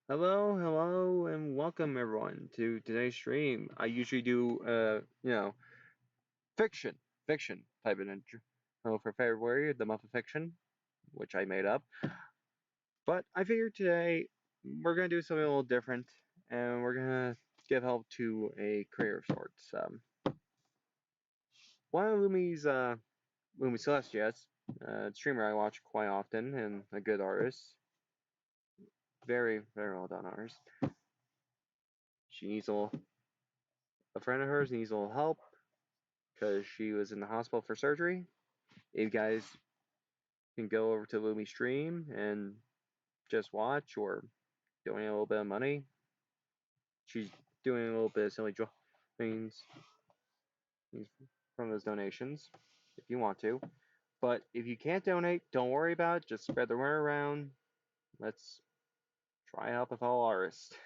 Hello, and welcome everyone to today's stream. I usually do, fiction, fiction type of intro for February, the month of fiction, which I made up. But I figured today we're gonna do something a little different, and we're gonna give help to a creator of sorts. One of Lumi Celestias, streamer I watch quite often, and a good artist, very, very well done artist. She needs a friend of hers needs a little help because she was in the hospital for surgery. If you guys can go over to Lumi Stream and just watch or donate a little bit of money, she's doing a little bit of silly things from those donations if you want to. But if you can't donate, don't worry about it. Just spread the word around. Let's try help with all artists.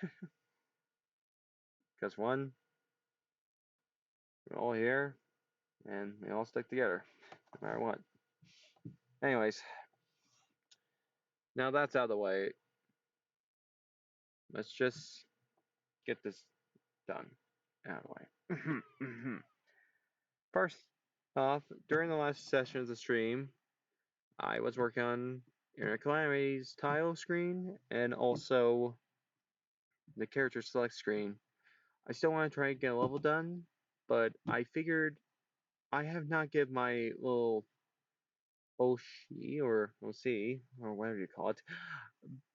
Because one, we're all here and we all stick together no matter what. Anyways, now that's out of the way. Let's just get this done out of the way. First off, during the last session of the stream, I was working on Internet Calamity's tile screen and also the character select screen. I still want to try and get a level done, but I figured I have not given my little Oshi or OC or whatever you call it.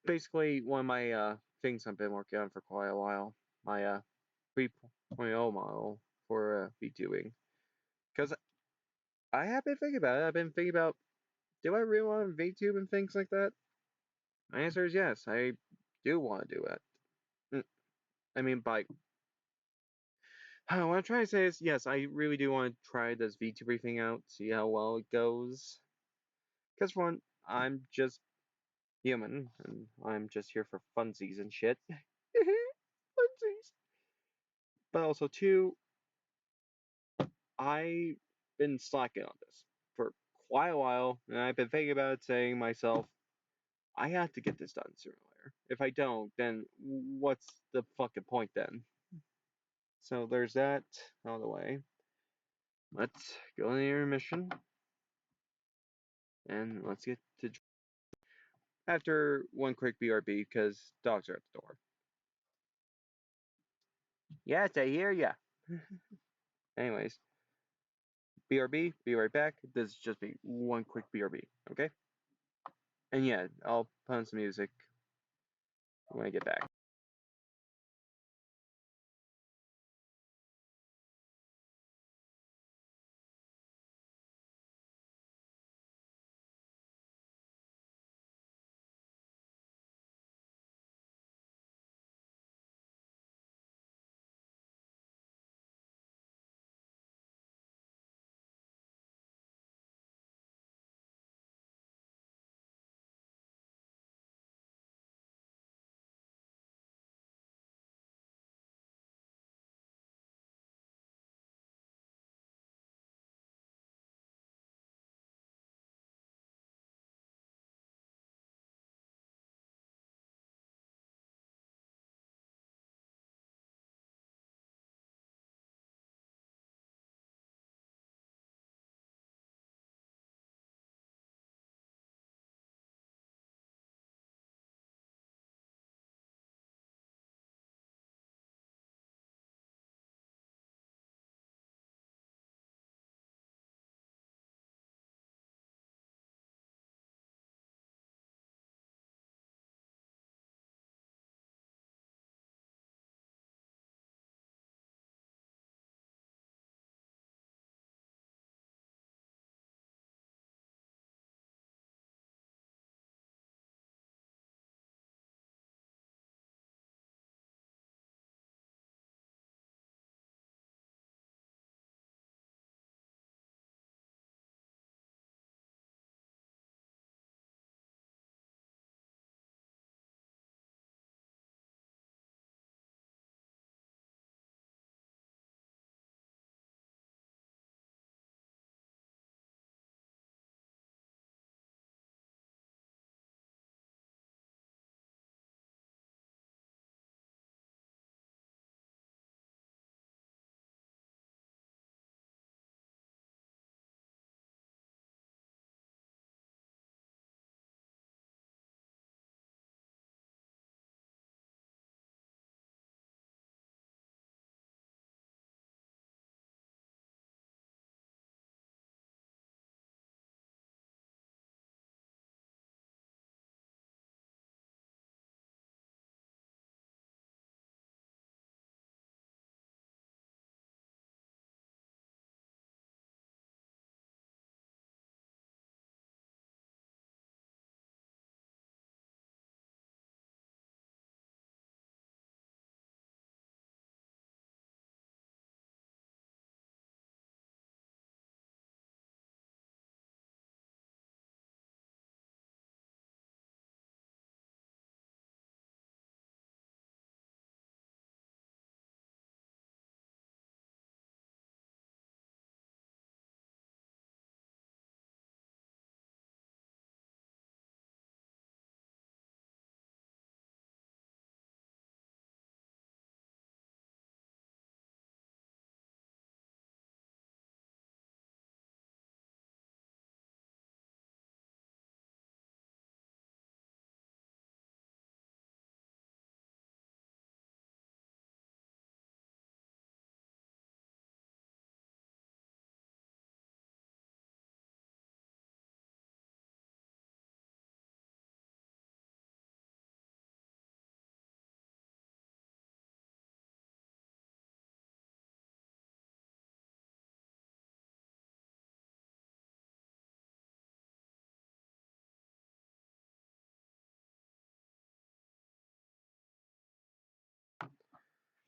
Basically, one of my things I've been working on for quite a while. My 3.0 model for VTubing. Because I have been thinking about it. I've been thinking about, do I really want to VTube and things like that? My answer is yes. I do want to do it. I mean, by what I'm trying to say is, yes, I really do want to try this VTuber thing out, see how well it goes. Because for one, I'm just human, and I'm just here for funsies and shit. Funsies. But also, two, I've been slacking on this for quite a while, and I've been thinking about it, saying to myself, I have to get this done sooner or later. If I don't, then what's the fucking point then? So there's that out of the way. Let's go in the intermission, and let's get to after one quick BRB because dogs are at the door. Yes, I hear ya. Anyways, BRB, be right back. This is just be one quick BRB, okay? And yeah, I'll put on some music when I get back.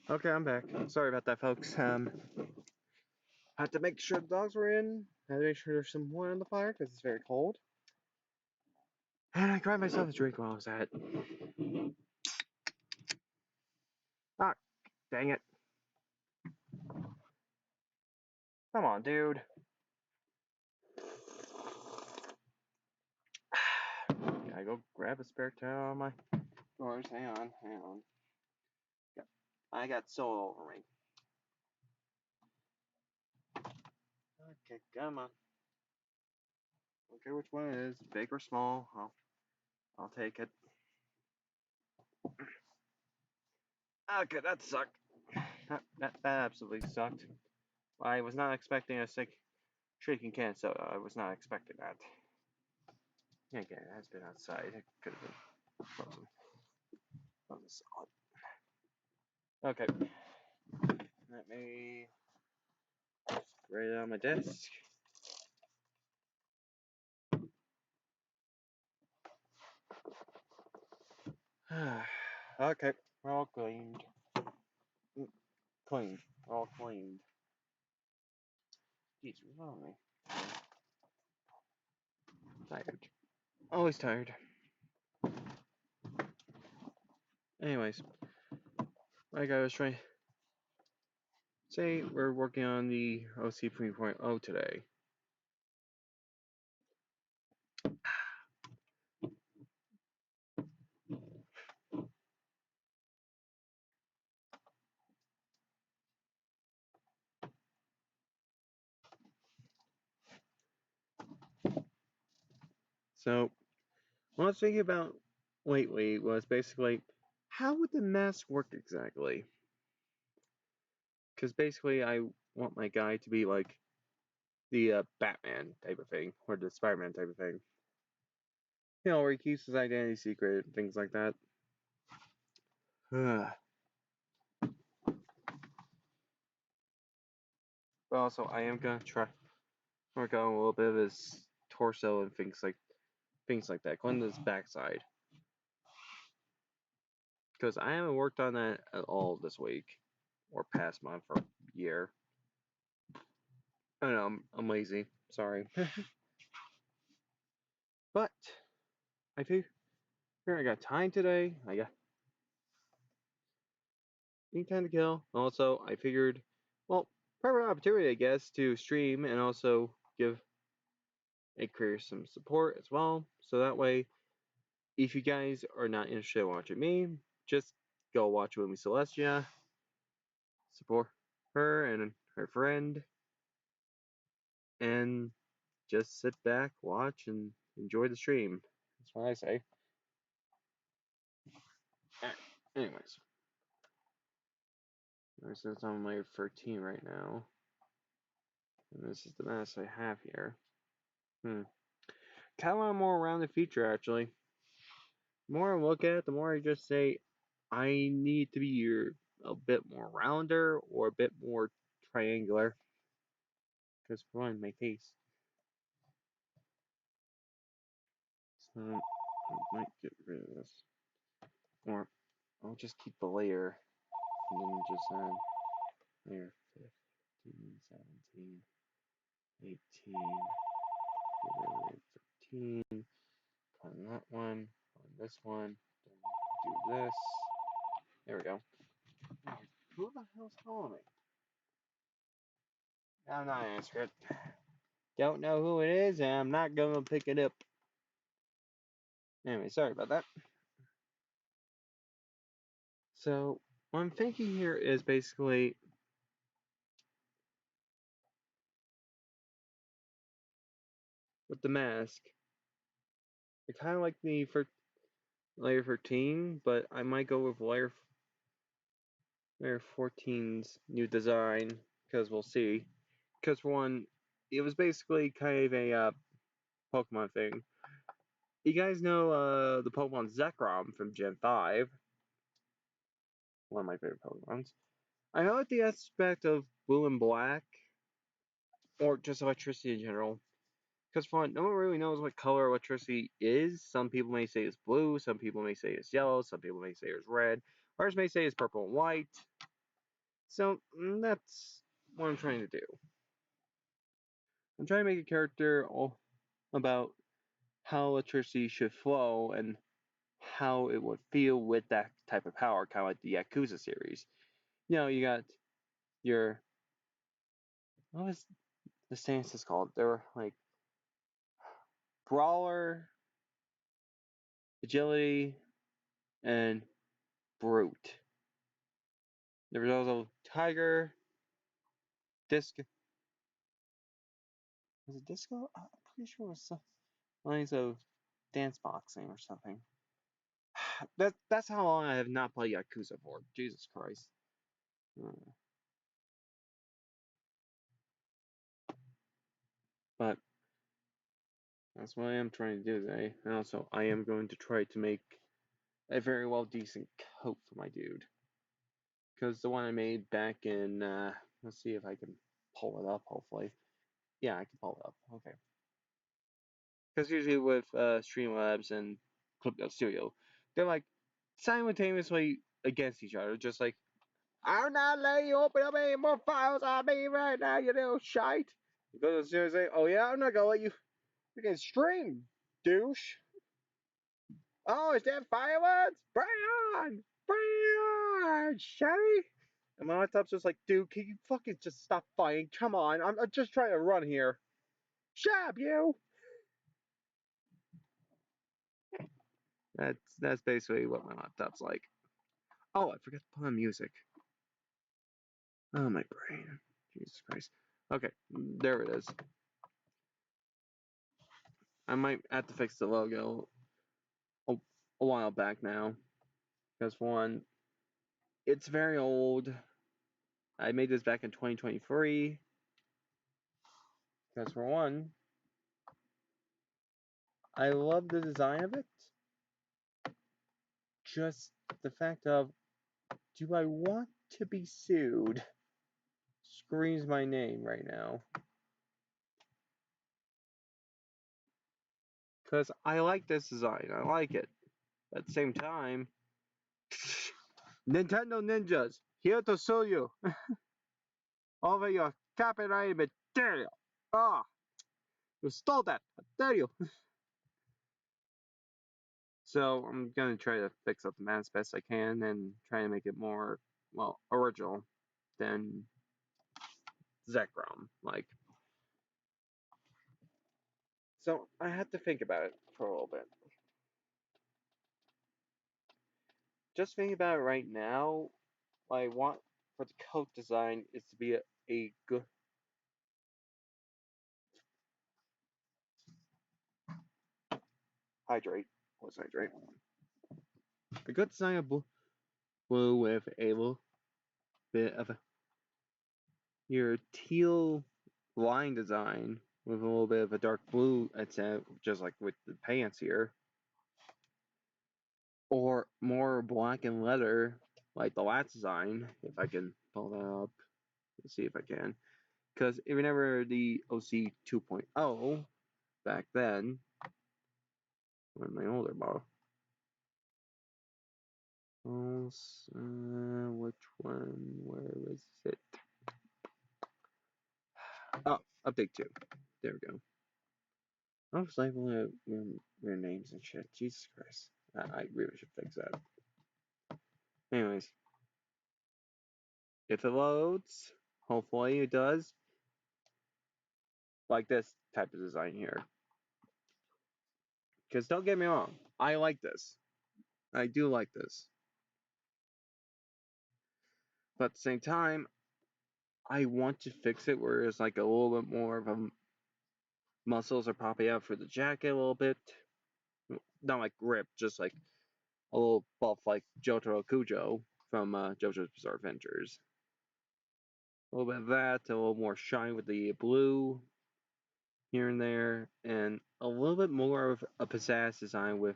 Okay, I'm back. Sorry about that, folks. Had to make sure the dogs were in. Had to make sure there's some wood on the fire because it's very cold. And I grabbed myself a drink while I was at it. Ah, dang it. Come on, dude. Gotta go grab a spare towel on my drawers. Hang on. I got soul over me. Okay, come on. Don't care which one it is, big or small. I'll take it. Okay, that sucked. That absolutely sucked. I was not expecting a sick shaking can soda. I was not expecting that. Yeah, again, it has been outside. It could have been frozen. That was odd. Okay. Let me write it on my desk. Okay, we're all cleaned. Cleaned. We're all cleaned. Jeez, what's wrong with me? Tired. Always tired. Anyways, like I was trying to say, we're working on the OC 3.0 today. So, what I was thinking about lately was basically, how would the mask work exactly? Because basically, I want my guy to be like the Batman type of thing, or the Spider-Man type of thing. You know, where he keeps his identity secret and things like that. But also, I am gonna try work on a little bit of his torso and things like that, going to his backside. Because I haven't worked on that at all this week, or past month, or year. I don't know, I'm lazy. Sorry. But I think I got time today. I got need time to kill. Also, I figured, well, perfect opportunity, I guess, to stream and also give a career some support as well. So that way, if you guys are not interested in watching me, just go watch Wumi Celestia, support her and her friend, and just sit back, watch, and enjoy the stream. That's what I say. Anyways, so it's on layer 13 right now. And this is the mask I have here. Kind of want more around the feature, actually. The more I look at it, the more I just say, I need to be a bit more rounder or a bit more triangular. Because for one, my face. So I might get rid of this. Or I'll just keep the layer. And then just layer 15, 17, 18, 13. On that one. On this one. Then do this. There we go. Who the hell's calling me? I'm not answering it. Don't know who it is, and I'm not gonna pick it up. Anyway, sorry about that. So, what I'm thinking here is basically with the mask, I kind of like the for layer 13, but I might go with layer 14's new design because we'll see. Because for one, it was basically kind of a Pokemon thing. You guys know the Pokemon Zekrom from Gen 5, one of my favorite Pokemons. I know at the aspect of Blue and Black, or just electricity in general, because for one, no one really knows what color electricity is. Some people may say it's blue, some people may say it's yellow, some people may say it's red, others may say it's purple and white. So that's what I'm trying to do. I'm trying to make a character all about how electricity should flow and how it would feel with that type of power, kind of like the Yakuza series. You got your, what was the stances called? They were like Brawler, Agility, and Brute. There was also Tiger, Disc. Was it Disco? I'm pretty sure it was some lines of dance boxing or something. That's how long I have not played Yakuza for. Jesus Christ. Uh, But that's what I am trying to do today. And also, I am going to try to make a very well decent coat for my dude. Because the one I made back in, let's see if I can pull it up, hopefully. Yeah, I can pull it up. Okay. Because usually with Streamlabs and Clipnote Studio, they're like simultaneously against each other, just like, I'm not letting you open up any more files on me right now, you little shite. You go to the studio and say, oh yeah, I'm not gonna let you freaking stream, douche. Oh, is that fireworks? Bring on! Bring on, Sherry! And my laptop's just like, dude, can you fucking just stop fighting? Come on, I'm just trying to run here. Shut up, you! That's basically what my laptop's like. Oh, I forgot to put on music. Oh, my brain. Jesus Christ. Okay, there it is. I might have to fix the logo a, a while back now. Because, for one, it's very old. I made this back in 2023. Because, for one, I love the design of it. Just the fact of, do I want to be sued? Screams my name right now. Because I like this design. I like it. At the same time, Nintendo Ninjas, here to sue you over your copyrighted material. Ah, you stole that. I tell you. So I'm gonna try to fix up the map as best I can and try to make it more, well, original than Zekrom. Like, so I had to think about it for a little bit. Just thinking about it right now, what I want for the coat design is to be a good. Hydrate. Let's hydrate. A good design of blue with a little bit of your teal line design with a little bit of a dark blue accent, just like with the pants here. Or more black and leather, like the last design, if I can pull that up. Let's see if I can. Because if you remember the OC 2.0 back then, when my older model, which one? Where was it? Oh, update 2. There we go. I was like, weird names and shit. Jesus Christ. I really should fix that. Anyways, if it loads, hopefully it does, like this type of design here. Because don't get me wrong, I like this. I do like this. But at the same time, I want to fix it where it's like a little bit more of a muscles are popping out for the jacket a little bit. Not like grip, just like a little buff like Jotaro Kujo from JoJo's Bizarre Adventures. A little bit of that, a little more shine with the blue here and there, and a little bit more of a pizzazz design with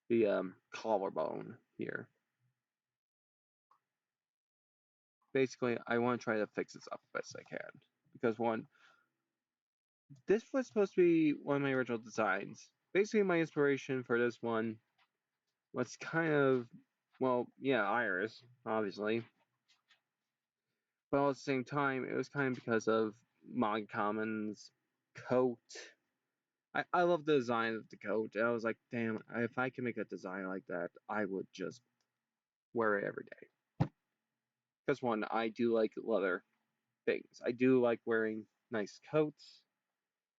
the collarbone here. Basically, I want to try to fix this up as best I can. Because one, this was supposed to be one of my original designs. Basically, my inspiration for this one was kind of, well, yeah, Iris, obviously. but at the same time, it was kind of because of Mon Common's coat. I love the design of the coat. I was like, damn, if I can make a design like that, I would just wear it every day. Because one, I do like leather things. I do like wearing nice coats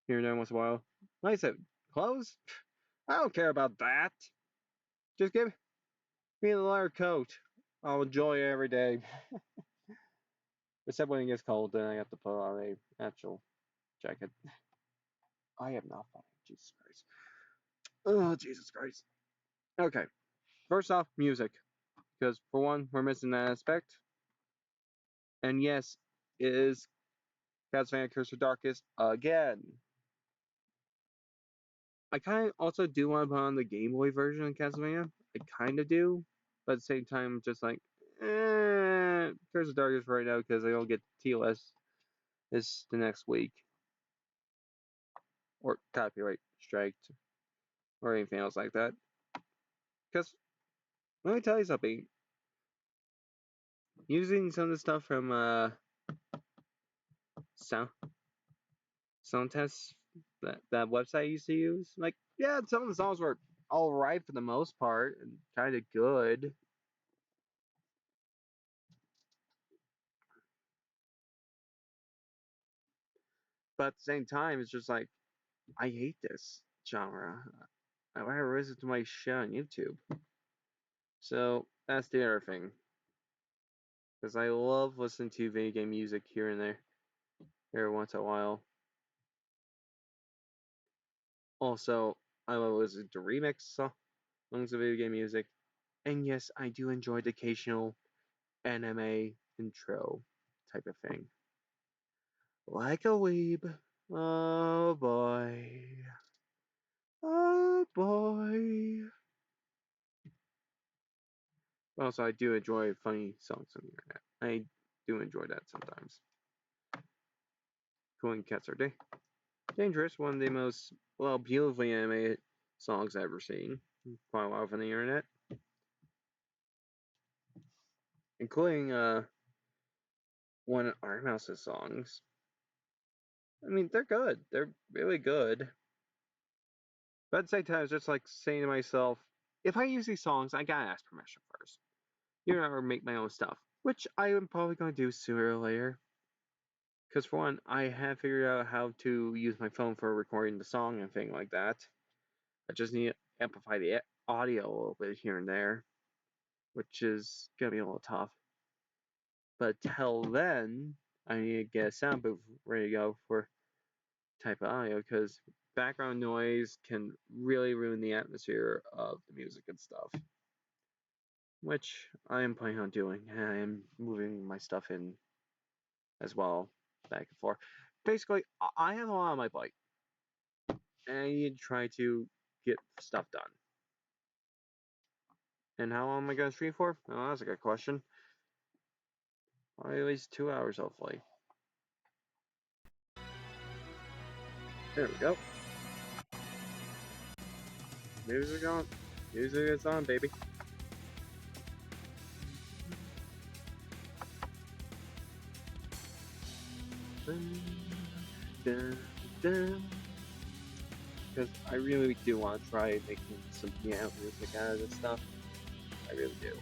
here and there once in a while. Like I said, clothes? I don't care about that. Just give me the leather coat. I'll enjoy it every day. Except when it gets cold, then I have to put on a actual jacket. I have not fun. Jesus Christ. Oh, Jesus Christ. Okay. First off, music. Because, for one, we're missing that aspect. And yes, it is Castlevania Curse of Darkness again. I kind of also do want to put on the Game Boy version of Castlevania. I kind of do. But at the same time, just like, Curse of Darkness right now because I don't get TOS this the next week. Or copyright strike or anything else like that. Because, let me tell you something. Using some of the stuff from sound tests that website I used to use, like, yeah, some of the songs were alright for the most part and kind of good. But at the same time, it's just like, I hate this genre. I want to listen to my shit on YouTube. So that's the other thing. Because I love listening to video game music here and there, every once in a while. Also, I love listening to remix songs of video game music. And yes, I do enjoy the occasional anime intro type of thing. Like a weeb. Oh boy. Oh boy. Also, I do enjoy funny songs on the internet. I do enjoy that sometimes. Cooling Cats Are Dangerous, one of the most, well, beautifully animated songs I've ever seen. Quite a lot on the internet. Including one of Iron Mouse's songs. I mean, they're good. They're really good. But at the same time, it's just like saying to myself, if I use these songs, I gotta ask permission first. Or make my own stuff. Which I am probably gonna do sooner or later. Because for one, I have figured out how to use my phone for recording the song and thing like that. I just need to amplify the audio a little bit here and there, which is gonna be a little tough. But till then, I need to get a sound booth ready to go for type of audio because background noise can really ruin the atmosphere of the music and stuff. Which I am planning on doing. I am moving my stuff in as well, back and forth. Basically, I have a lot on my plate, and I need to try to get stuff done. And how long am I going to stream for? Oh, that's a good question. Probably at least 2 hours, hopefully. There we go. Music on. Music is on, baby. Because I really do want to try making some piano music out of this stuff. I really do.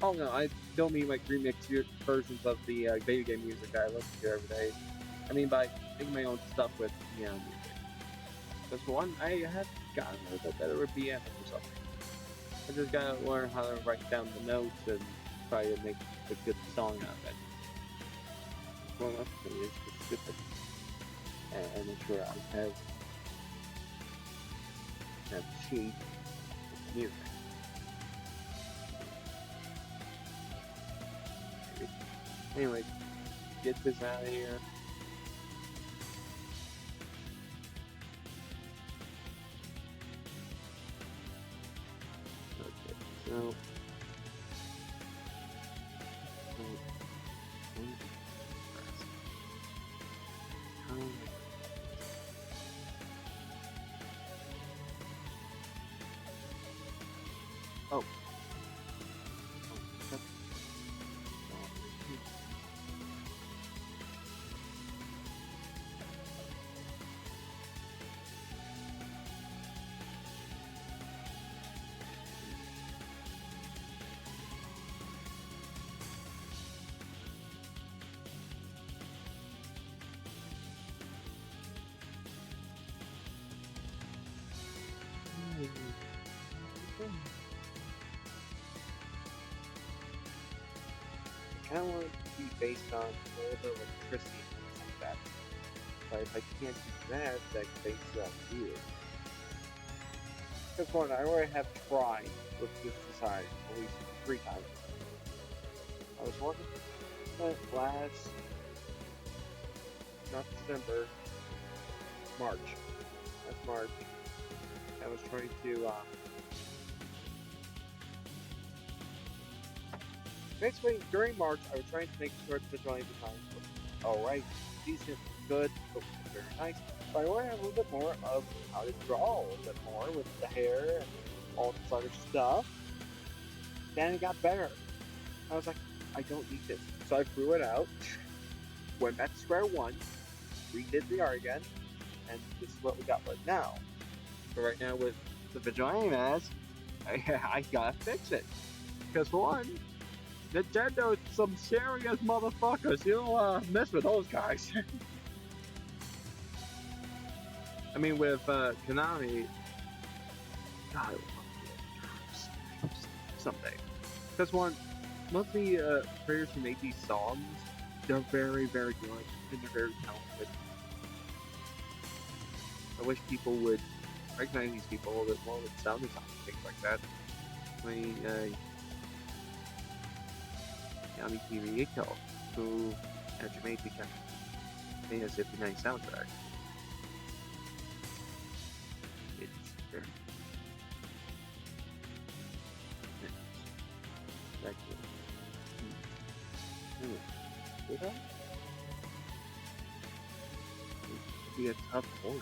Oh no, I don't mean like remix versions of the video game music I listen to every day. I mean by making my own stuff with piano music. Because for one, I have gotten a little bit better with piano or something. I just gotta learn how to write down the notes and try to make a good song out of it. Well, it's specific. And make sure I have sheet music. Anyway, get this out of here. Okay, so. Oh. I kind of want it to be based on a little bit of electricity and things like that. But if I can't do that, that makes it weird. Because one, I already have tried with this design at least 3 times. I was working last, not December, March. Last March. I was trying to, basically, during March, I was trying to make sure the drawing design was alright, decent, good, very nice. But I want to have a little bit more of how to draw a little bit more with the hair and all this other stuff. Then it got better. I was like, I don't need this. So I threw it out, went back to square one, redid the art again, and this is what we got right now. But right now with the Vigilante mask, I gotta fix it. Because for one, Nintendo is some serious motherfuckers. You don't mess with those guys. I mean, with Konami, God, I would love to do it someday. Because one, most of the creators who make these songs, they're very, very good and they're very talented. I wish people would recognize these people a little bit more with sound design and things like that. I mean, Yami Rieko, who actually made the 59 soundtrack. It's very actually. Did I? It'd be a tough order.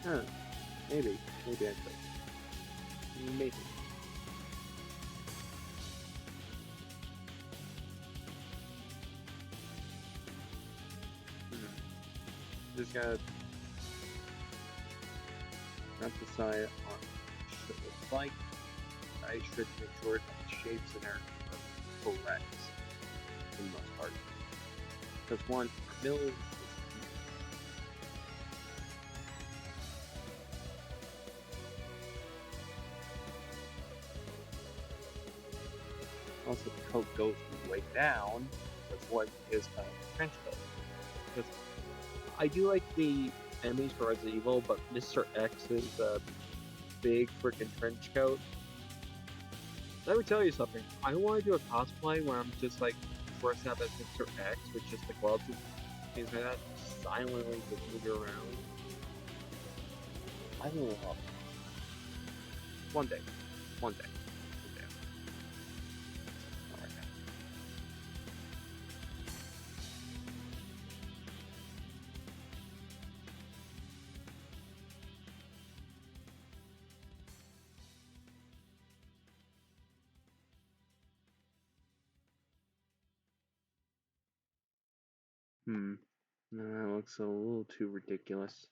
Huh. Maybe I could. Maybe. Just gotta not decide on what it looks like. I should make sure that the shapes in there are correct for the most part. Because one, mill is also the coat goes way down with what is a trench coat. Because I do like the enemies for Resident Evil, but Mr. X's big freaking trench coat. Let me tell you something. I want to do a cosplay where I'm just like dressed up as Mr. X with just the gloves and things like that, silently just moving around. I will love it. One day. One day. One day. Not right now. No, that looks a little too ridiculous.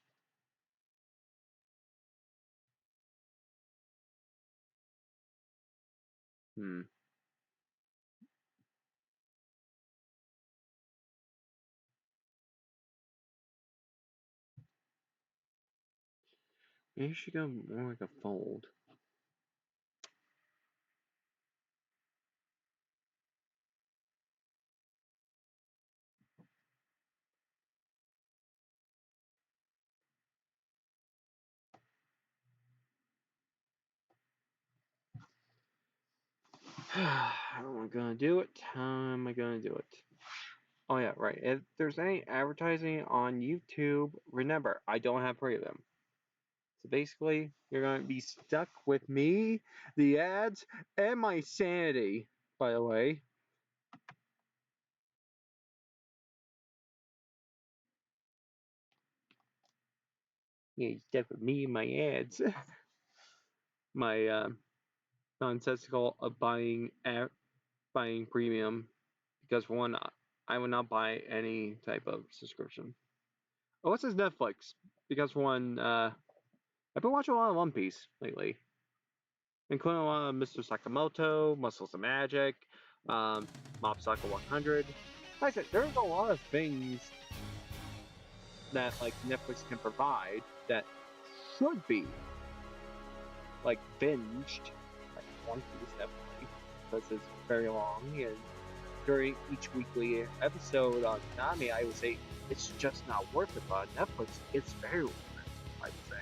Hmm. Maybe you should go more like a fold. How am I gonna do it? How am I gonna do it? Oh yeah, right. If there's any advertising on YouTube, remember, I don't have 3 of them. So basically, you're gonna be stuck with me, the ads, and my sanity, by the way. Yeah, you're stuck with me and my ads. My nonsensical of buying premium because for one, I would not buy any type of subscription. Oh, what's his Netflix? because one, I've been watching a lot of One Piece lately, including a lot of Mr. Sakamoto, Muscles of Magic, Mob Psycho 100. Like I said, there's a lot of things that like Netflix can provide that should be like binged, like One Piece definitely, because it's very long, and during each weekly episode on Nami, I would say it's just not worth it. But on Netflix, it's very worth it, I would say.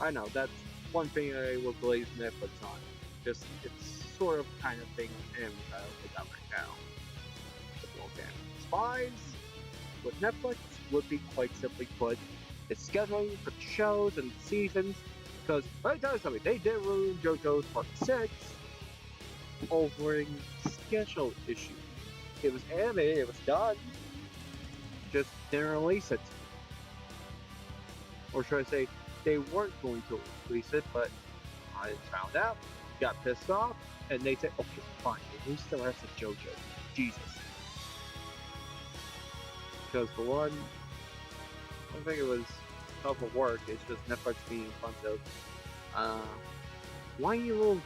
I know that's one thing I would blame Netflix on. Just it's sort of kind of thing and without right now. Okay. Spies with Netflix would be quite simply put, it's scheduling for the shows and seasons. Because let me tell you something, they did ruin JoJo's Part 6 over schedule issue. It was animated, it was done, just didn't release it. Or should I say, they weren't going to release it, but I found out, got pissed off, and they said, okay, fine, release the rest of JoJo. Jesus. Because for one, I don't think it was tough of work, it's just Netflix being a bunch of whiny little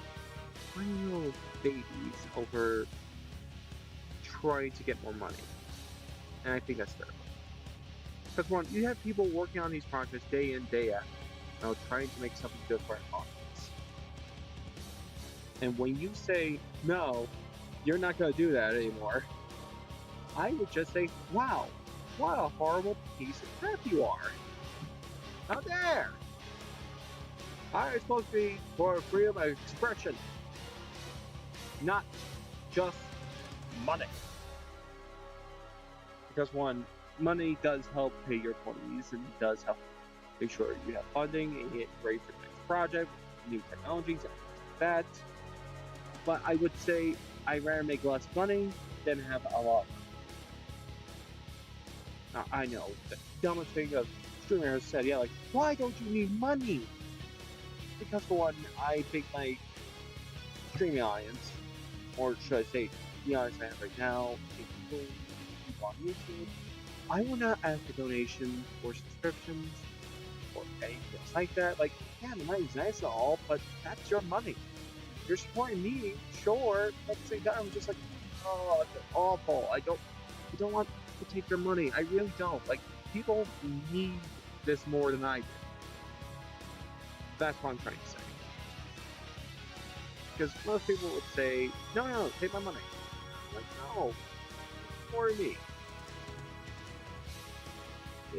babies over trying to get more money. And I think that's terrible. Because one, you have people working on these projects day in, day out, trying to make something good for our audience. And when you say, no, you're not going to do that anymore, I would just say, wow, what a horrible piece of crap you are. How dare! I'm supposed to be for freedom of expression, not just money. Because one, money does help pay your employees and does help make sure you have funding and get ready for the next project, new technologies, and like that. But I would say I'd rather make less money than have a lot of money. Now, I know, the dumbest thing a streamer has said, yeah, like, why don't you need money? Because for one, I think my streaming audience, or should I say, the audience I have right now, including people on YouTube, I will not ask for donations or subscriptions or anything else like that. Like, yeah, the money's nice and all, but that's your money. You're supporting me, sure. But at the same time, I'm just like, oh, it's awful. I don't want to take your money. I really don't. Like, people need this more than I do. That's what I'm trying to say. Because most people would say, no, take my money. I'm like, no, for me.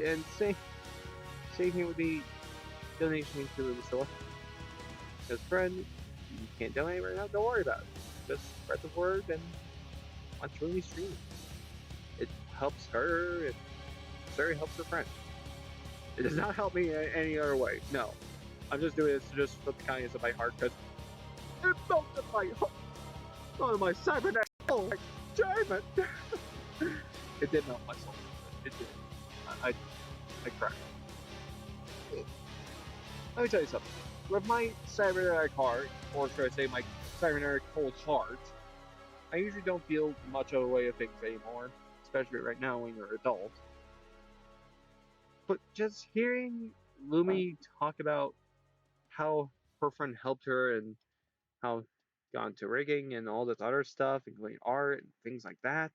And same thing with the donation to the store. Because friend, you can't donate right now, don't worry about it. Just spread the word and watch Ruby stream. It helps her, it very helps her friend. It does not help me in any other way, no. I'm just doing this just for the kindness of my heart, because it melted my heart. Oh, my cybernetic soul, damn it! It did melt my soul. It did. I cried. Let me tell you something. With my cybernetic heart, or should I say my cybernetic cold heart, I usually don't feel much of a way of things anymore, especially right now when you're an adult. But just hearing Lumi talk about how her friend helped her and how gone to rigging and all this other stuff, including art and things like that,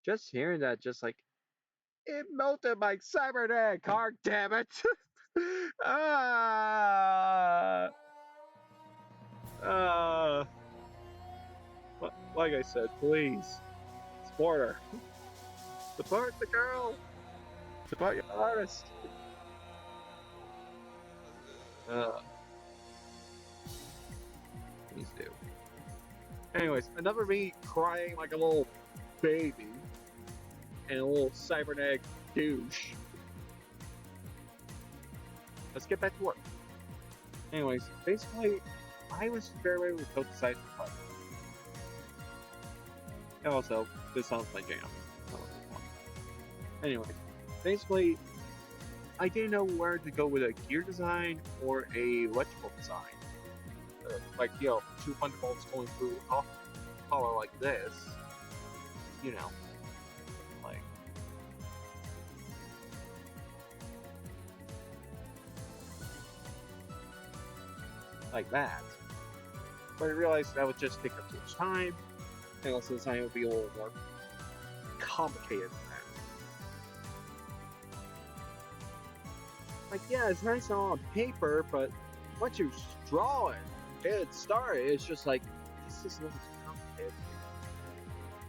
just hearing that, just like, it melted my cybernetic heart, damn it! ah, like I said, please support her. Support the girl. Support your artist. Please do. Anyways, another me crying like a little baby and a little cybernetic douche. Let's get back to work. Anyways, basically, I was very with both sides of the fight. And also, this sounds my jam. Anyway, basically, I didn't know where to go with a gear design or a electrical design. Like, two thunderbolts going through a collar like this, like, like that. But I realized that would just take up too much time, and also the design would be a little more complicated than that. Like, yeah, it's nice on paper, but once you draw it, get started, it's just like, this is a little too complicated.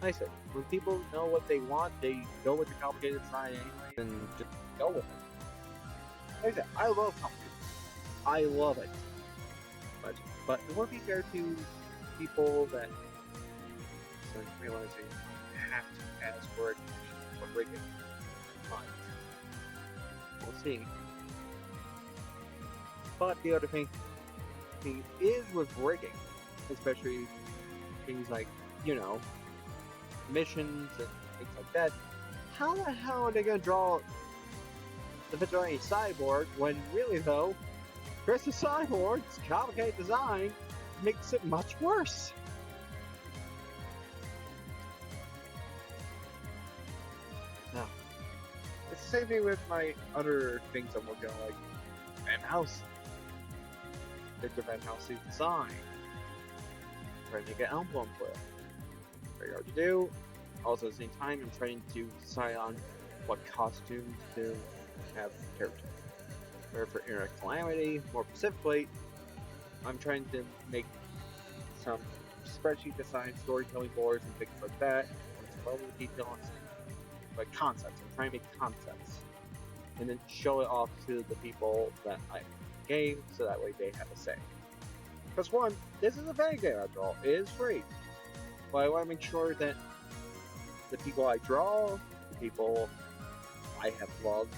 Like I said, when people know what they want, they go with the complicated design anyway, and just go with it. Like I said, I love complicated. I love it. But it would be fair to people that realizing you have to ask for it or break it. Fine. We'll see. But the other thing is with rigging, especially things like, missions and things like that. How the hell are they gonna draw the vigilante cyborg when really though, Chris Cyborg's complicated design makes it much worse? Now, it's the same thing with my other things I'm working on, like Van Helsing. Victor Van Helsing's design. Trying to get emblem for it. Very hard to do. Also, at the same time, I'm trying to decide on what costumes to have characters. Or for Internet Calamity, more specifically, I'm trying to make some spreadsheet design, storytelling boards, and things like that. With some level of detail on like concepts. I'm trying to make concepts. And then show it off to the people that I game, so that way they have a say. Because one, this is a fan game after all. It is free. But I want to make sure that the people I draw, the people I have loved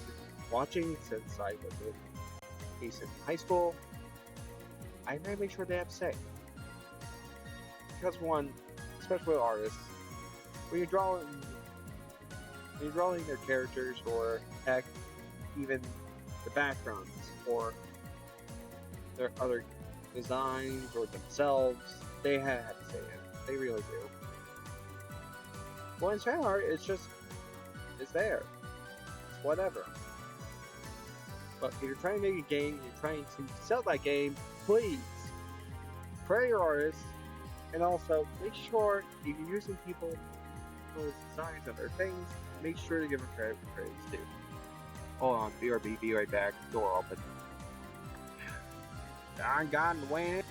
watching since I was in high school, I want to make sure they have say. Because one, especially with artists, when you're drawing their characters, or heck, even the backgrounds, or their other designs, or themselves, they have to say it. They really do. Well, in fan art, it's there. It's whatever. But if you're trying to make a game, you're trying to sell that game, please pray your artists, and also make sure if you're using people for designs and other things, make sure to give them credit where credit's due. Hold on, BRB, be right back. Door open. I got in the way.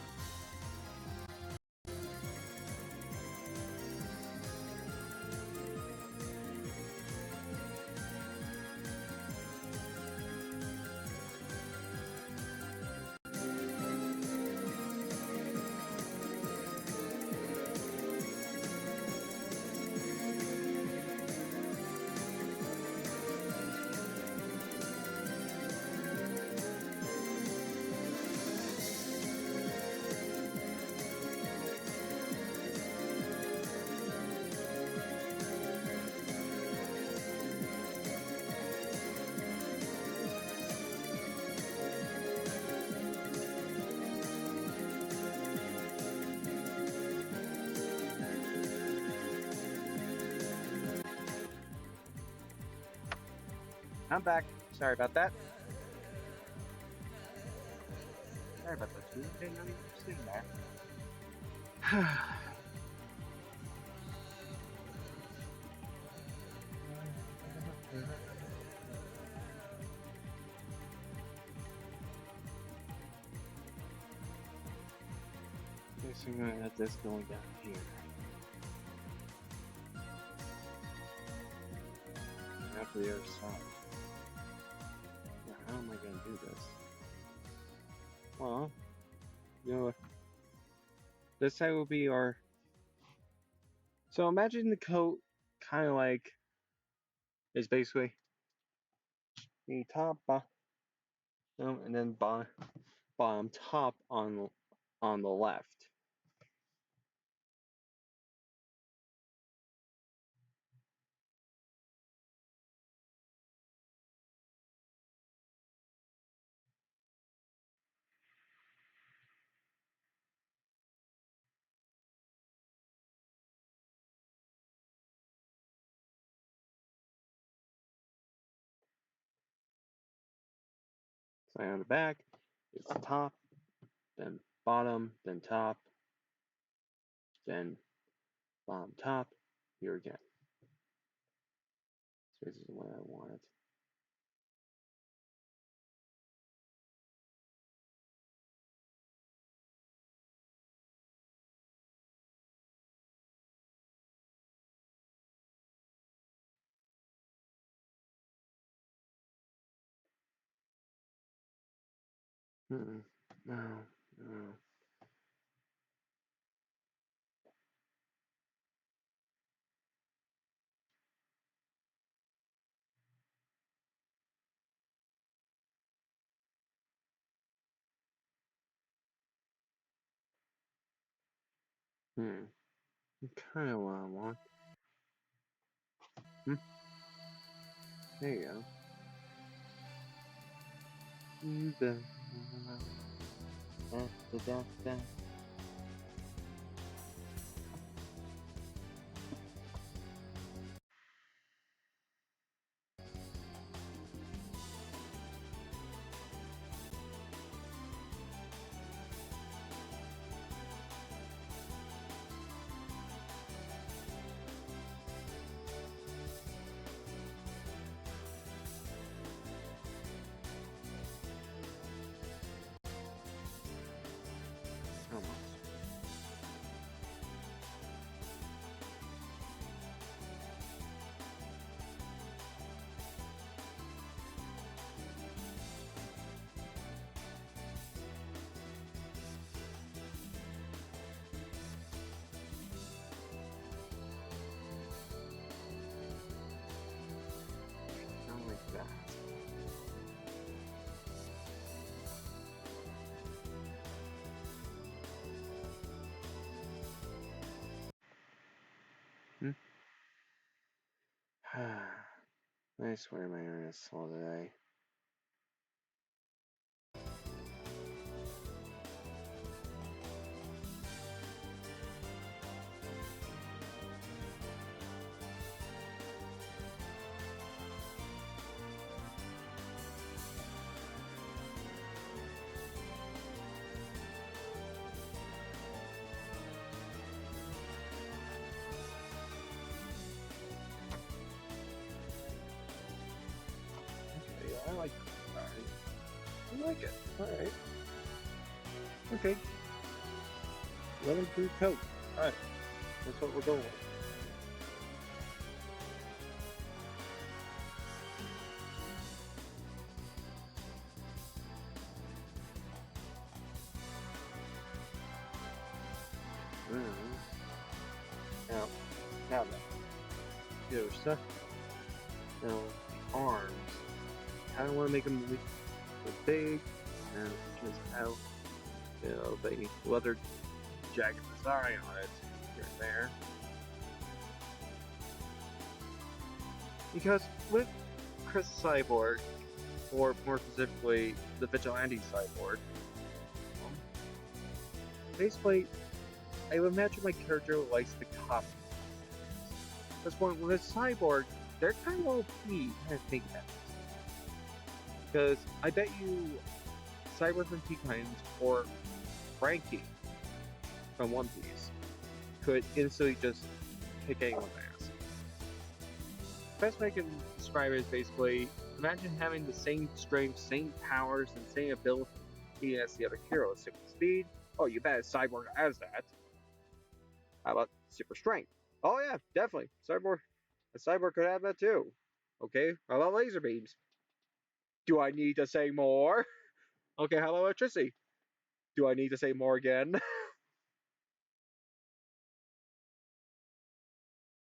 I'm back. Sorry about that. Sorry about the two. They're not even sitting there. Guess I'm gonna have this going down here. After the other side. Now, how am I gonna do this? Well, this side will be our. So imagine the coat kind of like is basically the top, and then bottom top on the left. So on the back is the top, then bottom, then top, then bottom, top, here again. So this is the one I wanted. No, no. Kind of what I want. There you go. Almost. Not like that. I swear my internet's slow today. Okay, I like it. Alright. I like it. Alright. Okay. Lemon fruit coat. Alright. That's what we're going with. Now then. The other stuff. Now, the arms. I don't want to make them big and just have, the leather jacket design on it here and there. Because with Chris Cyborg, or more specifically, the Vigilante Cyborg, basically, I would imagine my character likes the costume. Because with a Cyborg, they're kind of OP, kind of think that. Because I bet you Cyborg from Teen Titans or Frankie from One Piece could instantly just kick anyone's ass. Best way I can describe it is basically, imagine having the same strength, same powers, and same ability as the other heroes. Super speed, oh, you bet Cyborg has that. How about super strength? Oh yeah, definitely. A Cyborg could have that too. Okay, how about laser beams? Do I need to say more? Okay, how about electricity? Do I need to say more again?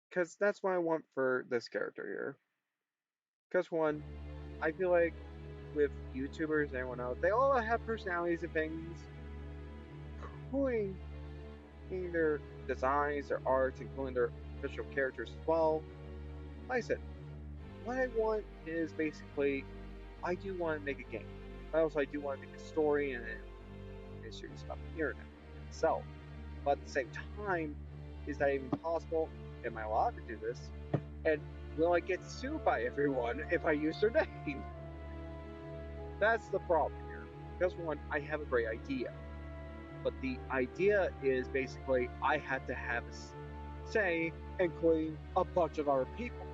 Because that's what I want for this character here. Because one, I feel like with YouTubers and everyone else, they all have personalities and things, including their designs, their arts, including their official characters as well. Like I said, what I want is basically, I do want to make a game. But also, I do want to make a story and a series about the internet itself. But at the same time, is that even possible? Am I allowed to do this? And will I get sued by everyone if I use their name? That's the problem here. Because one, I have a great idea. but the idea is basically I had to have a say, including a bunch of other people.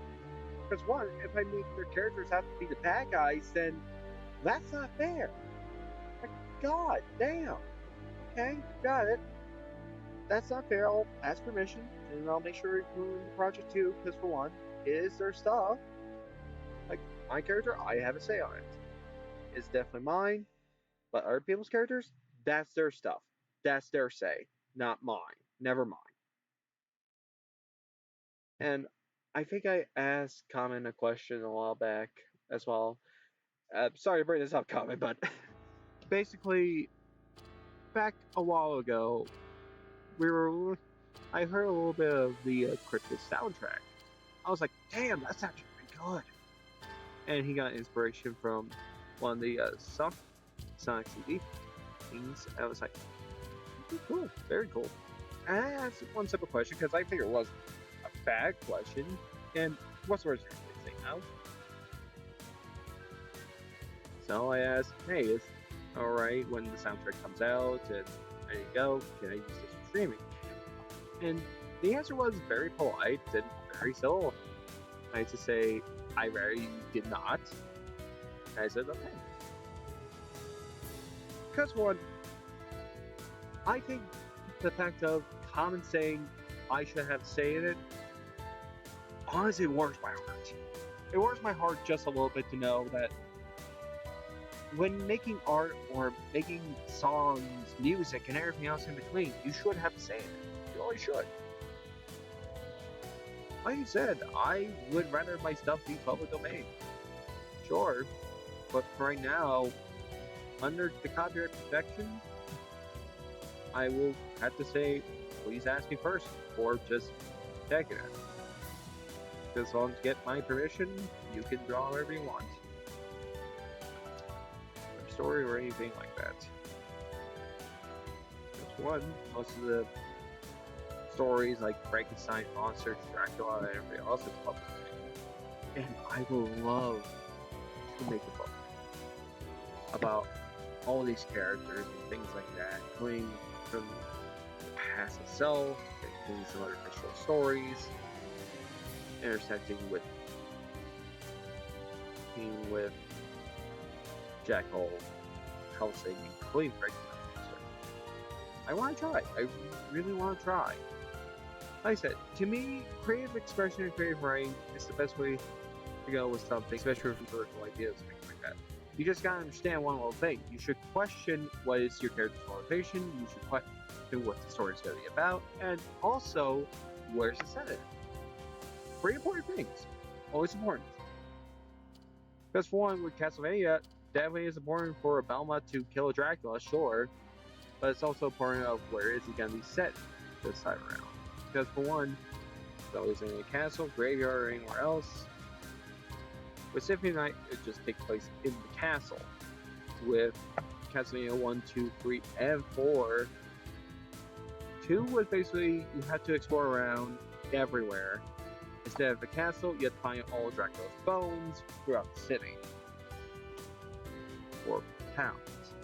Because one, if I make their characters have to be the bad guys, then that's not fair. Like, God damn. Okay, got it. That's not fair. I'll ask permission, and I'll make sure include the project too. Because for one, is their stuff. Like my character, I have a say on it. It's definitely mine. But other people's characters, that's their stuff. That's their say, not mine. Never mine. And I think I asked Common a question a while back as well. Sorry to bring this up, Common, but basically, back a while ago, we were. I heard a little bit of the Cryptic soundtrack. I was like, damn, that's actually pretty good. And he got inspiration from one of the Sonic CD things. I was like, cool, very cool. And I asked one simple question because I figured it was a bad question. And what's the worst thing now? So I asked, hey, is alright when the soundtrack comes out? And there you go. Can I use this for streaming? And the answer was very polite and very civil. I had to say, I very did not. And I said, okay. Because one, I think the fact of Common saying I should have say in it, honestly, it warms my heart. It warms my heart just a little bit to know that when making art or making songs, music, and everything else in between, you should have a say in it. You always should. Like I said, I would rather my stuff be public domain. Sure, but right now, under the copyright protection, I will have to say, please ask me first, or just check it out. As long as you get my permission, you can draw whatever you want. Or story or anything like that. That's one. Most of the stories like Frankenstein, Monsters, Dracula, and everything else is public. And I will love to make a book about all these characters and things like that, including from the past itself, including some other fictional stories, intersecting with Jekyll, Helsing, including Frankenstein. I want to try. I really want to try. Like I said, to me, creative expression and creative writing is the best way to go with something, especially with vertical ideas and things like that. You just gotta understand one little thing. You should question what is your character's motivation, you should question what the story is going to be about, and also, where's the setting? Pretty important things. Always important. Because for one, with Castlevania, definitely is important for Belmont to kill a Dracula, sure, but it's also important of where is he going to be set this time around. Because for one, it's always in a castle, graveyard, or anywhere else. With Symphony Night, it just takes place in the castle. With Castlevania 1, 2, 3, and 4, 2 was basically you had to explore around everywhere. Instead of the castle, you had to find all Dracula's bones throughout the city. Or towns,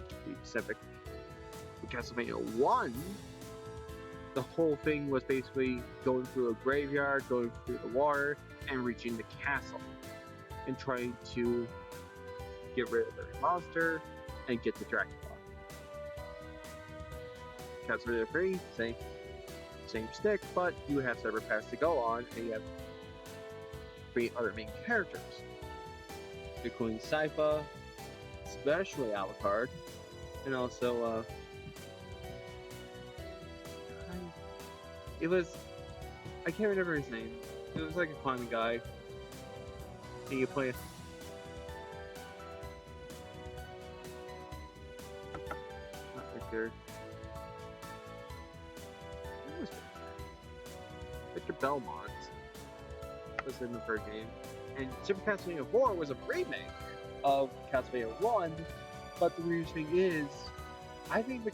to be specific. With Castlevania 1, the whole thing was basically going through a graveyard, going through the water, and reaching the castle. And trying to get rid of every monster and get the Dracula. Castlevania 3, same stick, but you have separate paths to go on, and you have 3 other main characters, including Sypha, especially Alucard, and also I can't remember his name. It was like a climbing guy. And you play not Victor. Who was Victor Belmont was in the third game. And Super Castlevania 4 was a remake of Castlevania 1, but the weird thing is, I think the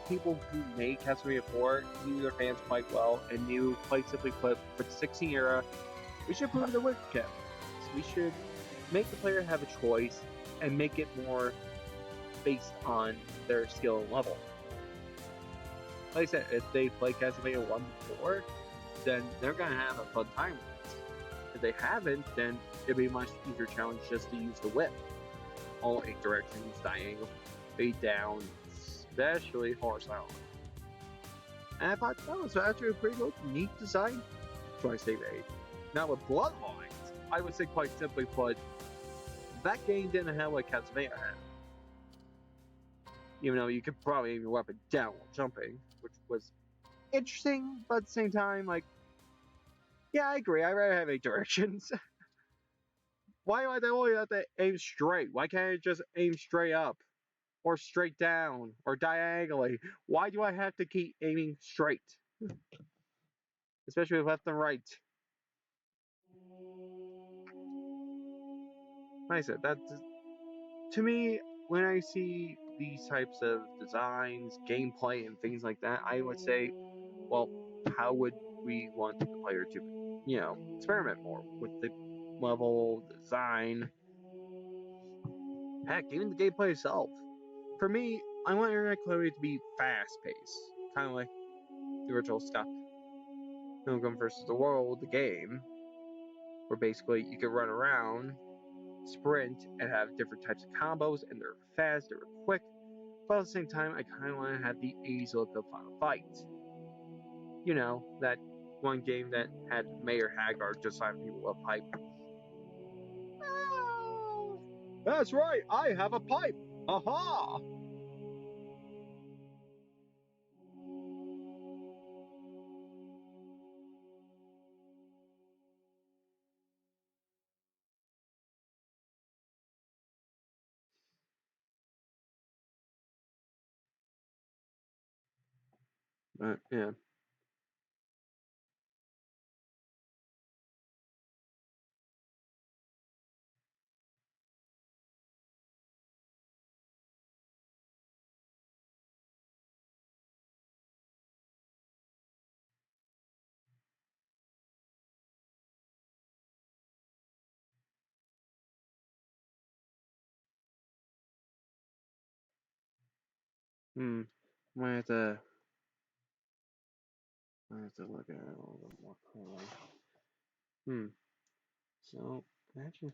people who made Castlevania 4 knew their fans quite well and knew, quite simply put, for the 16 era, we should prove the work kept. We should make the player have a choice and make it more based on their skill and level. like I said, if they play Castlevania 1 before, then they're gonna have a fun time with this. If they haven't, then it'd be a much easier challenge just to use the whip. All 8 directions, diagonal, fade down, especially Horse Island. And I thought that was actually a pretty good, neat design. So I say 8. Now with Bloodlines, I would say quite simply put, that game didn't have what Castlevania had. Even though you could probably aim your weapon down while jumping, which was interesting, but at the same time, like, yeah, I agree. I'd rather have 8 directions. Why do I only have to aim straight? Why can't I just aim straight up? Or straight down? Or diagonally? Why do I have to keep aiming straight? Especially with left and right. Like I said, that's, to me, when I see these types of designs, gameplay, and things like that, I would say, well, how would we want the player to, experiment more with the level design? Heck, even the gameplay itself. For me, I want Internet Calamity to be fast paced, kind of like the original Scott Pilgrim vs. the World, the game, where basically you can run around, sprint, and have different types of combos, and they're fast, they're quick, but at the same time, I kind of want to have the easy look of Final Fight. You know, that one game that had Mayor Haggard just sign people with a pipe. Oh, that's right, I have a pipe! Aha! Yeah. Might have to, look at it a little bit more clearly. So, imagine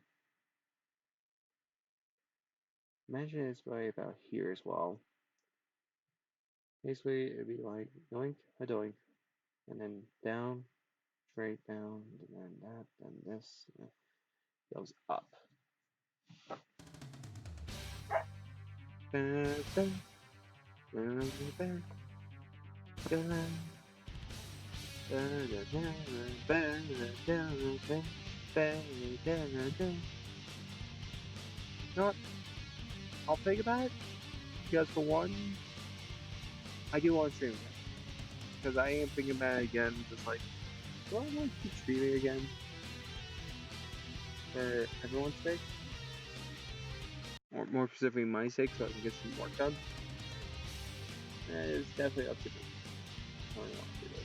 it's right about here as well. Basically, it'd be like yoink, a doink, and then down, straight down, and then that, then this, goes up. You know what? I'll think about it, because for one, I do want to stream again. Because I am thinking about it again, just like, do I want to keep streaming again? For everyone's sake? Or more specifically my sake, so I can get some work done? That is definitely up to me. I don't want to do this.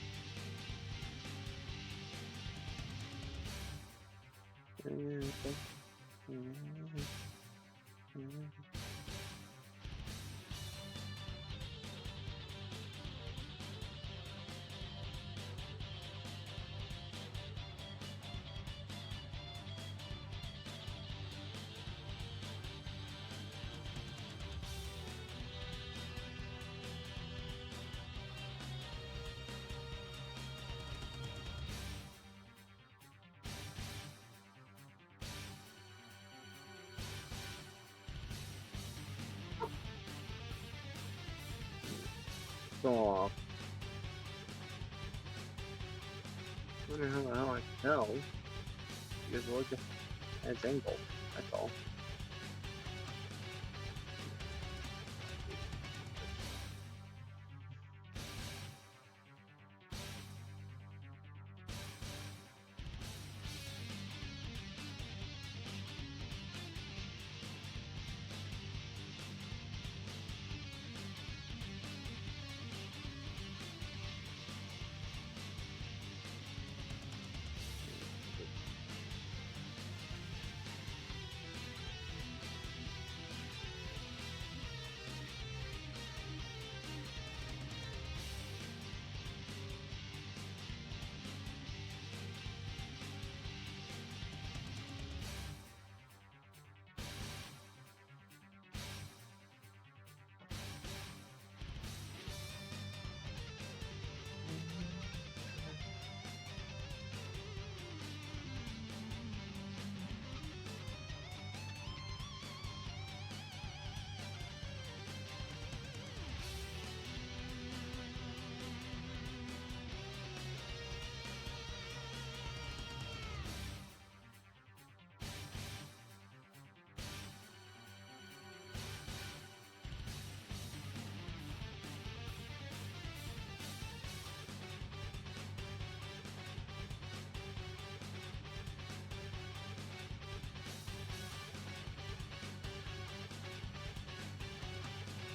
Off. I wonder how the hell I can tell. Because look at its angle. That's all.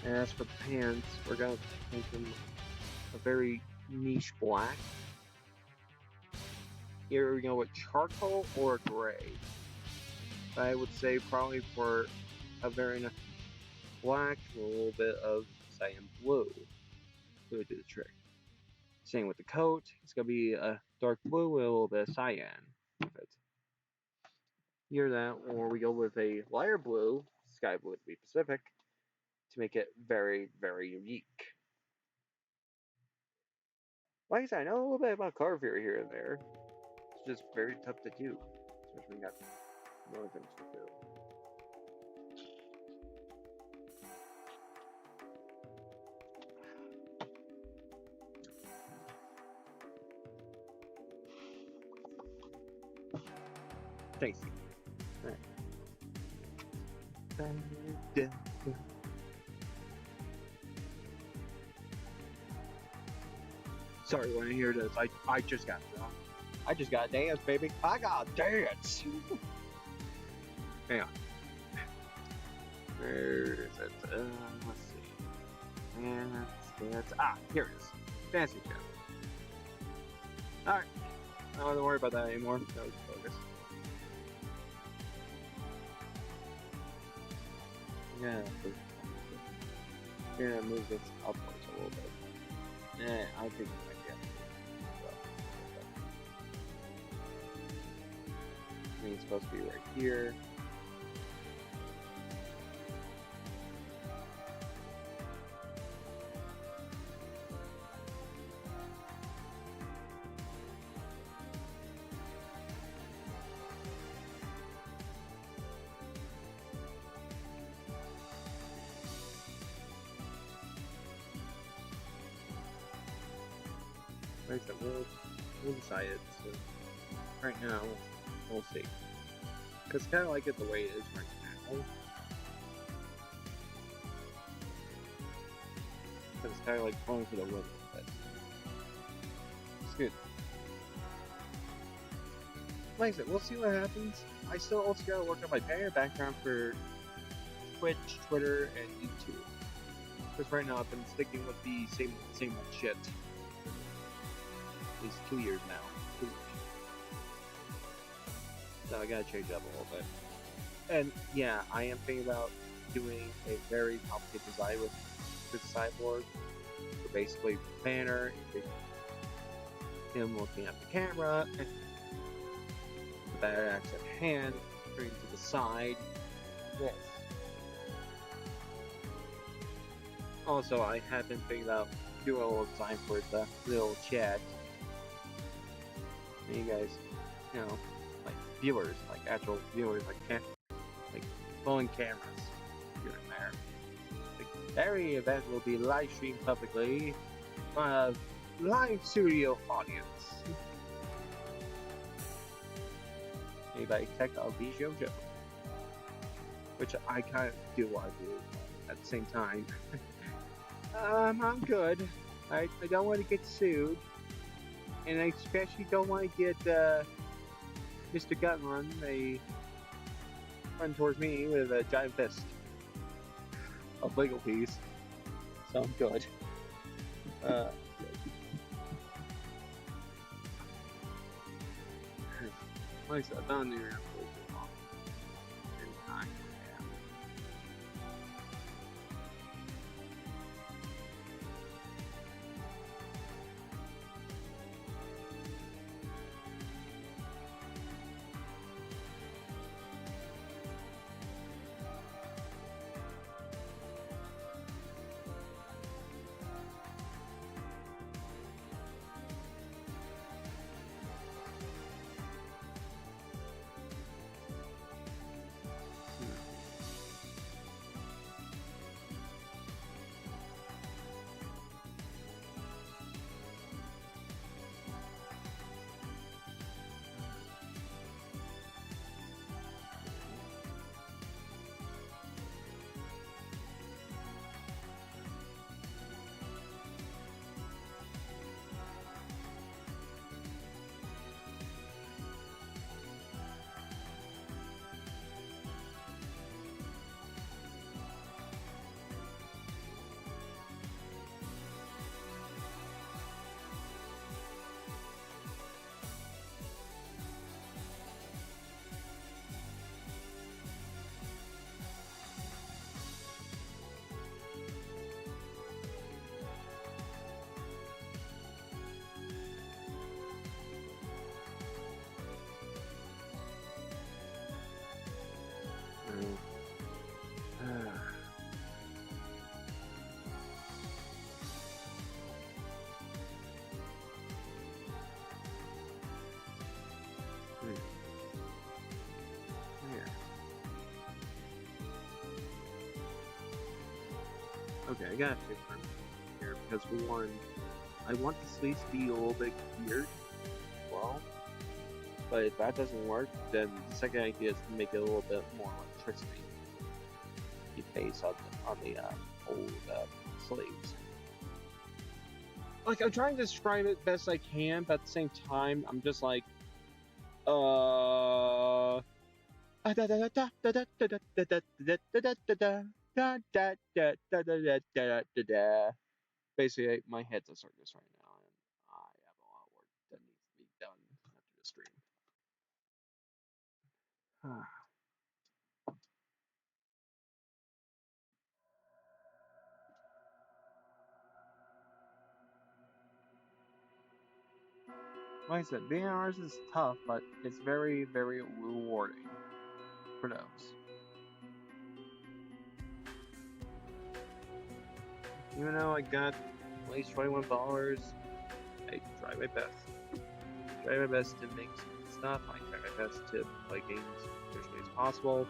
And as for the pants, we're going to make them a very niche black. Either we go with charcoal or gray. I would say probably for a very black with a little bit of cyan blue would do the trick. Same with the coat, it's gonna be a dark blue with a little bit of cyan with it. Either that, or we go with a lighter blue, sky blue to be specific, to make it very, very unique. Like I said, I know a little bit about car theory here and there. It's just very tough to do, especially when you got more things to do. Thanks. Right. Sorry when I hear this. I just got drunk. I just got to dance, baby. I got to dance. Hang on. Where is it? Let's see. Dance. Ah, here it is. Fancy Channel. Alright. I don't have to worry about that anymore. That was focus. Yeah. Yeah, move this upwards a little bit. Yeah, I think it might be up. I mean, it's supposed to be right here. Like I said, we'll decide it. So right now, we'll see. Because I kind of like it the way it is right now. Because it's kind of like going for the win. But it's good. Like I said, we'll see what happens. I still also gotta work on my banner background for Twitch, Twitter, and YouTube. Because right now I've been sticking with the same old shit. At least 2 years now. So I gotta change it up a little bit. And yeah, I am thinking about doing a very complicated design with this sideboard. So basically, banner, him looking at the camera, and the battle axe at hand, turning to the side. This. Also, I have been thinking about doing a little design for the little chat. And you guys, you know, like viewers, like actual viewers, like phone cameras here and there. The very event will be live streamed publicly in front of live studio audience. Anybody check out VJojo? Which I kind of do want to do at the same time. I'm good. I don't want to get sued. And I especially don't want to get Mr. Gutrun run towards me with a giant fist of legal fees. So I'm good. Like I said, I've been on the internet for too long. And I am. Okay, I gotta pick for here because for one, I want the sleeves to be a little bit weird as well. But if that doesn't work, then the second idea is to make it a little bit more electricity. You base on the old sleeves. Like I'm trying to describe it best I can, but at the same time, I'm just like, basically, my head's a circus right now, and I have a lot of work that needs to be done after the stream. Like I said, being an artist is tough, but it's very, very rewarding for those. Even though I got at least $21, I try my best. Try my best to make some stuff. I try my best to play games as efficiently as possible.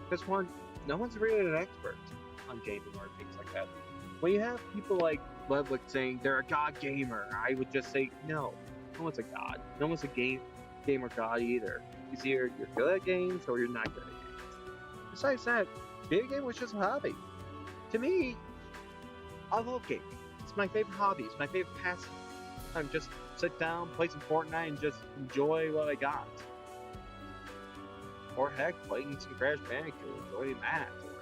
Because one, no one's really an expert on gaming or things like that. When you have people like Ludwig saying they're a god gamer, I would just say no. No one's a god. No one's a gamer god either. It's either you're good at games or you're not good at games. Besides that, video game was just a hobby. To me, I love gaming. It's my favorite hobby. It's my favorite pastime. I'm just sit down, play some Fortnite, and just enjoy what I got. Or heck, playing some Crash Bandicoot, enjoying that. Or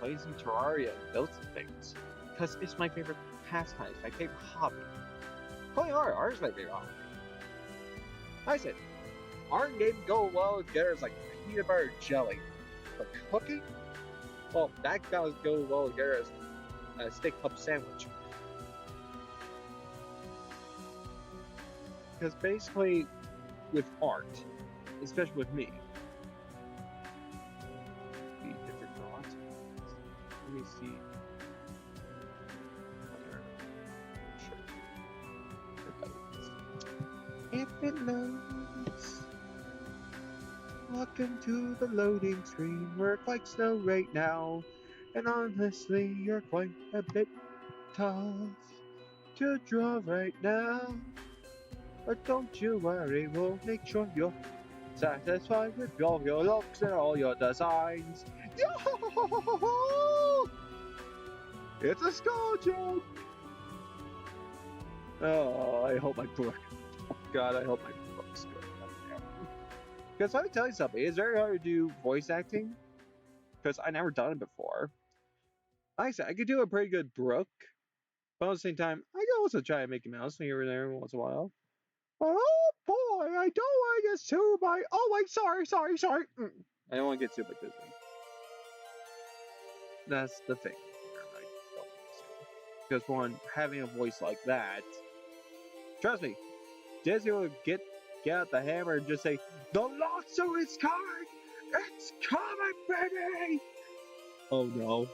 playing some Terraria and build some things. Because it's my favorite pastime. It's my favorite hobby. Playing art is my favorite hobby. Like I said, art and gaming go well together as like peanut butter and jelly. But cooking? Well, that does go well together as a steak club sandwich. Because basically, with art, especially with me, be different thoughts. Let me see. Sure. If it loads, welcome to the loading screen. We're quite slow right now, and honestly, you're quite a bit tough to draw right now. But don't you worry, we'll make sure you're satisfied with all your looks and all your designs. Yo-ho-ho-ho-ho-ho! It's a skull joke! Oh, I hope my book. God, I hope my book's good. Because let me tell you something, it's very hard to do voice acting. Because I never done it before. Like I said, I could do a pretty good Brooke. But at the same time, I can also try to make a mouse here and there once in a while. Oh boy, I don't want to get sued by. Oh wait, sorry. I don't want to get sued by Disney. That's the thing. I don't want to sue. Because one, having a voice like that, trust me, Disney will get out the hammer and just say, "The lawsuit is coming! It's coming, baby!" Oh no.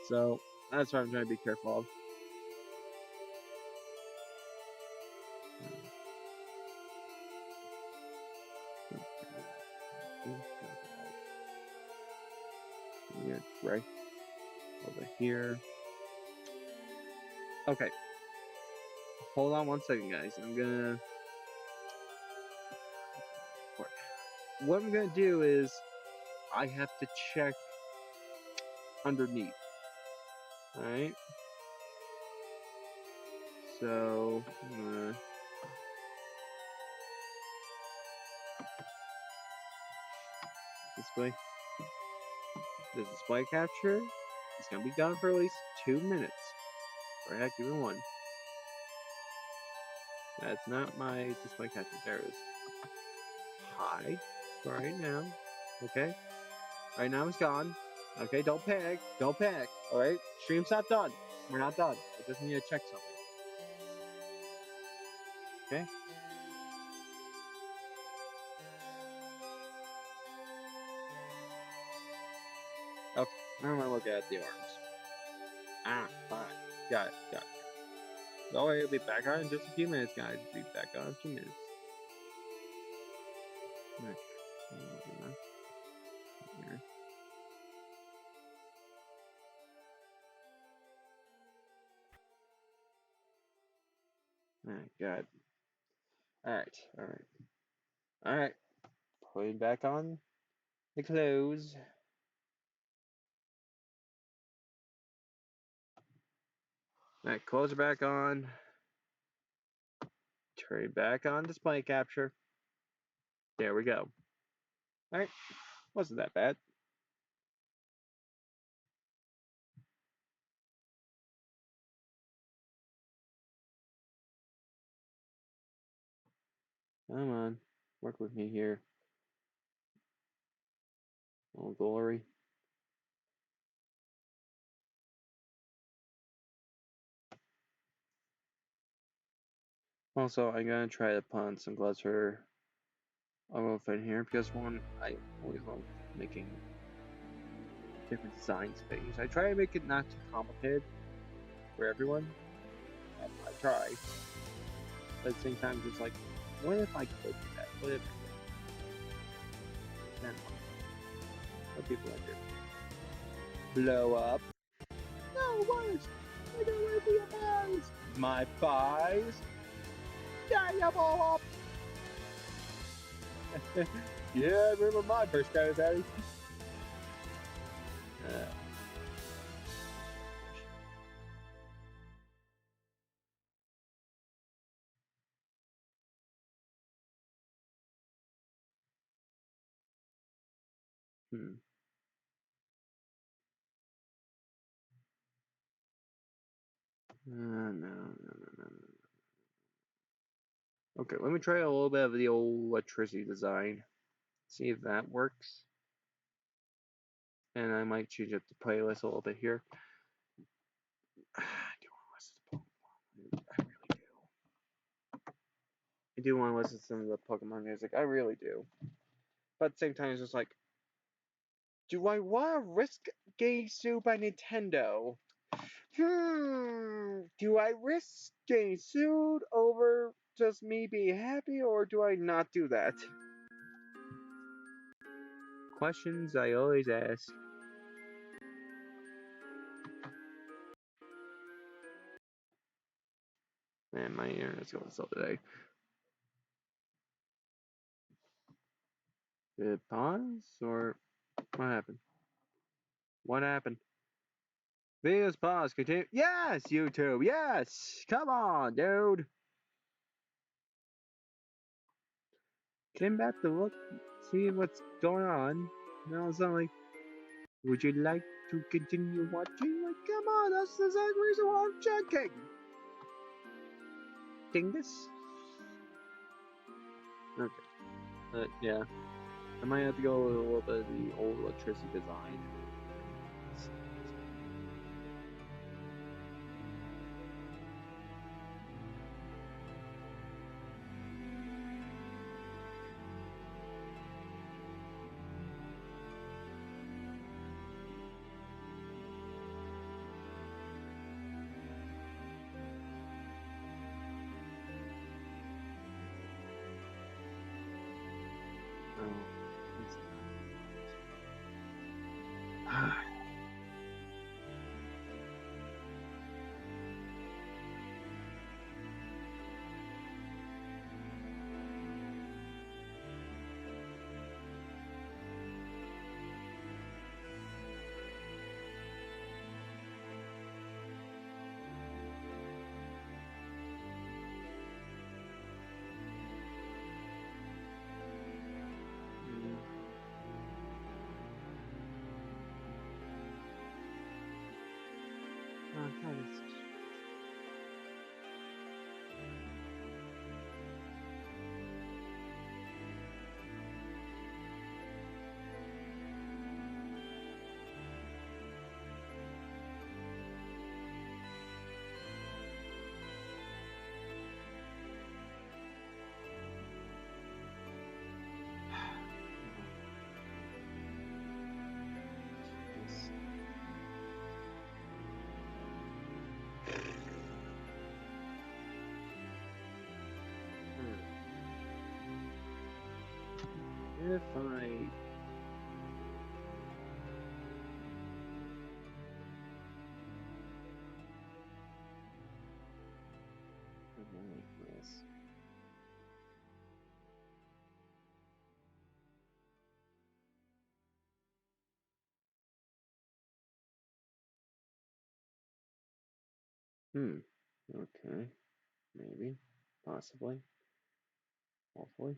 So that's why I'm trying to be careful of. Yeah, right over here. Okay. Hold on 1 second, guys. What I'm gonna do is I have to check underneath. Alright. So display capture is gonna be done for at least 2 minutes. Or heck, even 1. That's not my display capture. There it is. Hide right now. Okay? Right now it's gone. Okay, don't panic. Alright? Stream's not done. We're not done. I just need to check something. Okay? Okay. Now I'm gonna look at the arms. Fine. Got it. Don't worry, it'll be back on in just a few minutes, guys. It'll be back on in a few minutes. Okay. Here. Oh, God. Alright, alright. Alright. Put back on the clothes. Alright, clothes are back on. Turn back on display capture. There we go. Alright. Wasn't that bad. Come on. Work with me here. Oh, glory. Also, I'm gonna try to put on some gloves for a little bit here because one, I always love making different designs things. I try to make it not too complicated for everyone. I try. But at the same time, it's like, what if I could do that? What if then what people like do? Blow up? No, what? I don't want to be a mouse. My thighs? Yeah, you blow up. Yeah, I remember my first kind of daddy. Hmm. No. Okay, let me try a little bit of the old electricity design. See if that works. And I might change up the playlist a little bit here. I do want to listen to Pokemon. I really do. I do want to listen to some of the Pokemon music. I really do. But at the same time, it's just like, do I want to risk getting sued by Nintendo? Do I risk getting sued over just me being happy, or do I not do that? Questions I always ask. Man, my internet's going slow today. Did it pause, or what happened? What happened? Videos pause, continue. Yes, YouTube, yes! Come on, dude! Came back to look, see what's going on. Now it's not like, would you like to continue watching? Like, come on, that's the exact reason why I'm checking! Dingus? Okay. Yeah. I might have to go with a little bit of the old electricity design. If I Yes. Okay. Maybe. Possibly. Hopefully.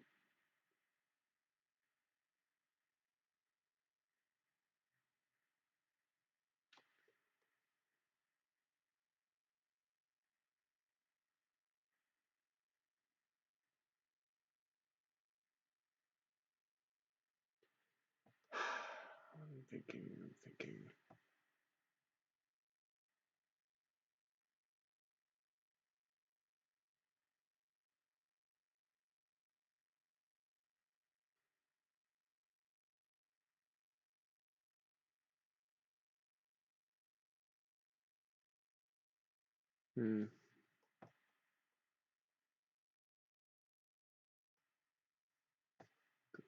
I'm thinking. Hmm.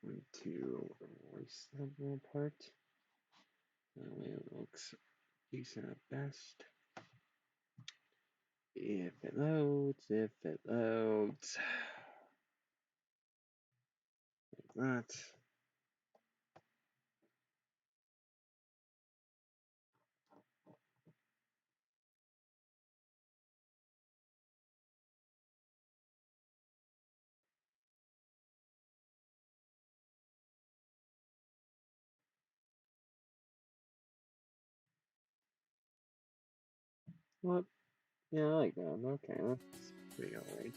Going to erase that little part. That way it looks decent at best. If it loads. Like that. What? Yeah, I like that. Okay, that's pretty alright.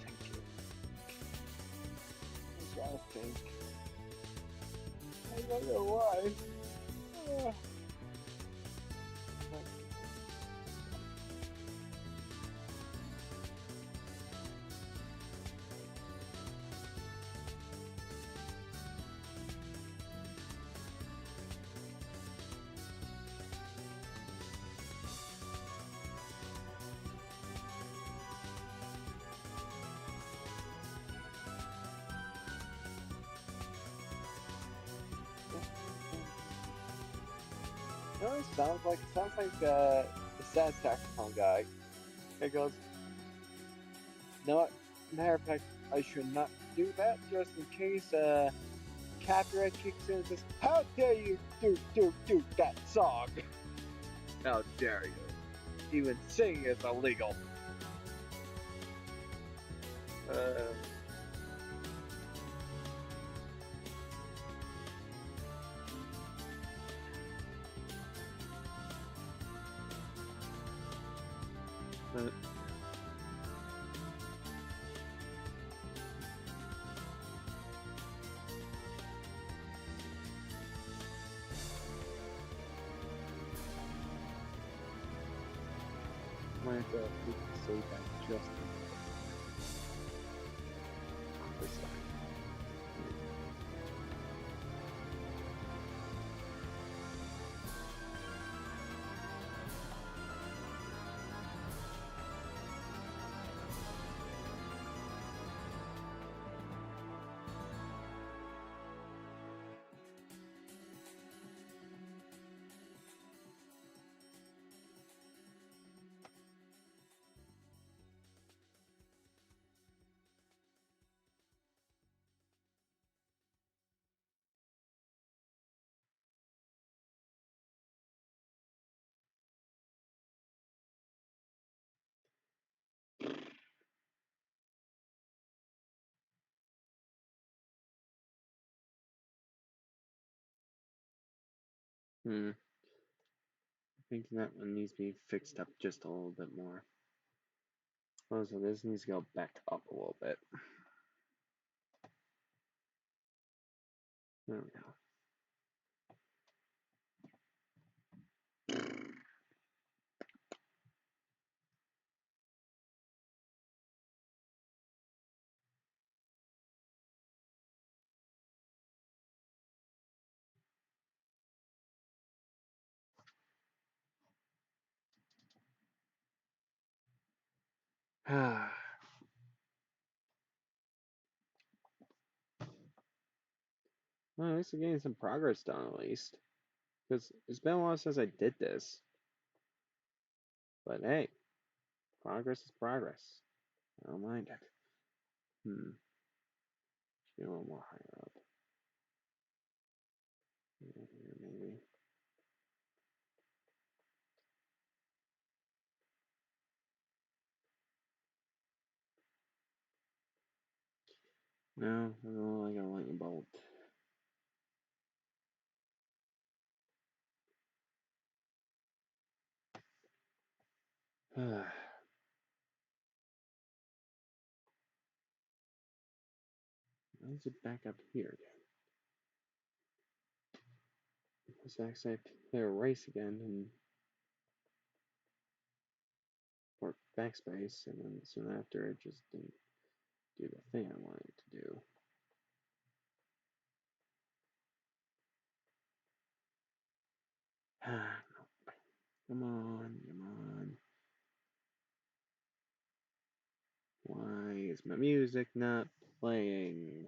Thank you. I gotta think. I don't know why. know what it sounds like? It sounds like the sad saxophone guy. It goes, no, matter of fact, I should not do that just in case copyright kicks in and says, how dare you do that song? How dare you? Even singing is illegal. Might have to say that just on this side. I think that one needs to be fixed up just a little bit more. Also, this needs to go back up a little bit. There we go. Well, at least I'm getting some progress done, at least. Because it's been a while since I did this. But hey, progress is progress. I don't mind it. Should be a little more higher up. Here, maybe. No, I don't like a lightning bolt. Why is it back up here again? Let's actually have to clear erase again and work backspace, and then soon after it just didn't do the thing I wanted it to do. Come on, come on. Why is my music not playing?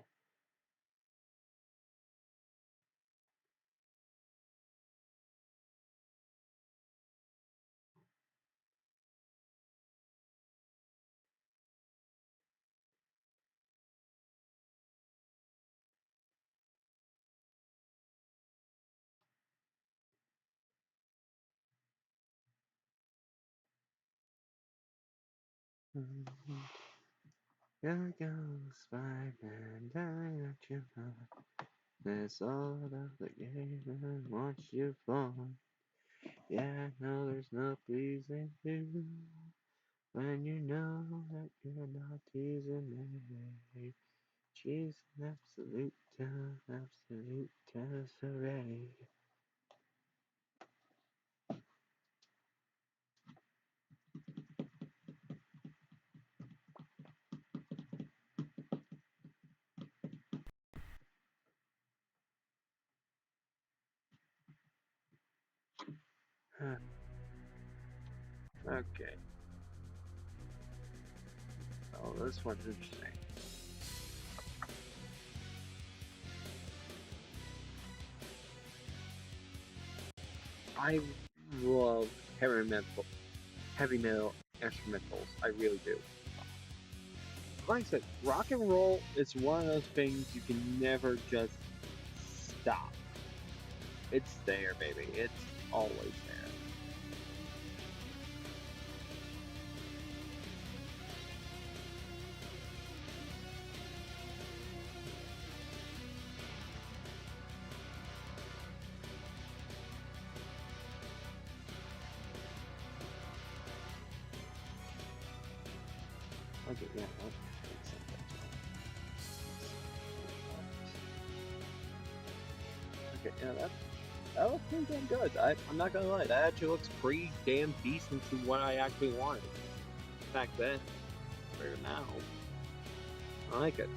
There goes Spider-Man, down at your heart. That's all of the game I want you for. Yeah, I know there's no pleasing you when you know that you're not teasing me. She's an absolute tesseray. Okay. Oh, this one's interesting. I love heavy metal instrumentals. I really do. Like I said, rock and roll is one of those things you can never just stop. It's there, baby. It's always there. Okay, yeah. Okay, yeah, that looks pretty damn good. I'm not gonna lie, that actually looks pretty damn decent to what I actually wanted back then. Or now. I like it.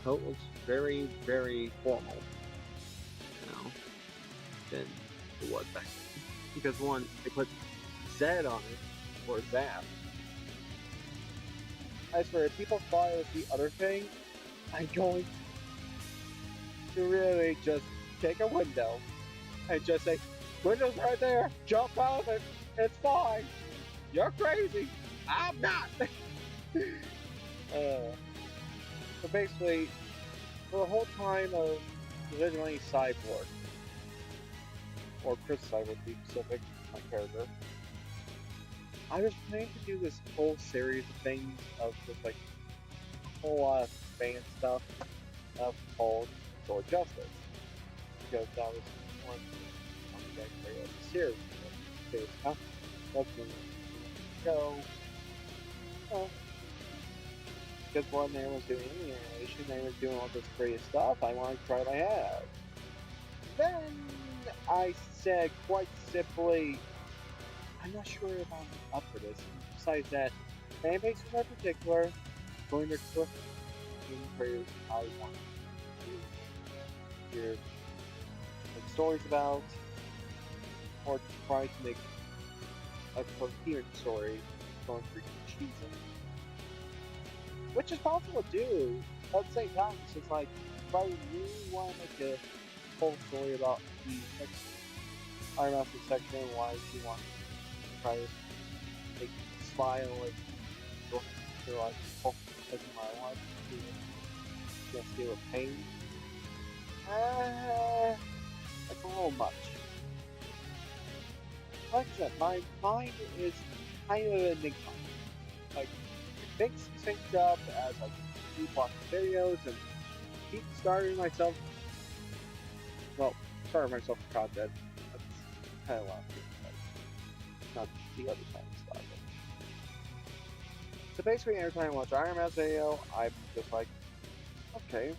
Coat looks very, very formal now than it was back then. Because one, they put Z on it, or Zap. I swear, if people thought it was the other thing, I'm going to really just take a window and just say, "Window's right there, jump out of it, it's fine. You're crazy. I'm not." uh, so basically, for the whole time of Vigilante Cyborg, or Chris Cyborg to be specific, my character, I was planning to do this whole series of things of just like a whole lot of fan stuff of called Sword Justice. Because that was one thing of the series. Series huh? That's when go. Well, because when they was doing the animation, they was doing all this great stuff. I wanted to try what I had. Then I said quite simply, I'm not sure if I'm up for this. Besides that, fan bases in particular, going to cook in creators I want to hear like stories about, or try to make a coherent story going through each season. Which is possible to do. At the same time, it's just like, if I really want to make a whole story about the Iron Master section and why she wants to try to make me smile and go through like whole in my life to just deal with pain. That's a little much. Like I said, my mind is kind of an enigma. Like, it thinks these things up as like keep watching videos and keep starting myself. Well, starting myself with content. That's kind of what I'm doing. Like, not the other kind of stuff. So basically, every time I watch Iron Man's video, I'm just like, okay.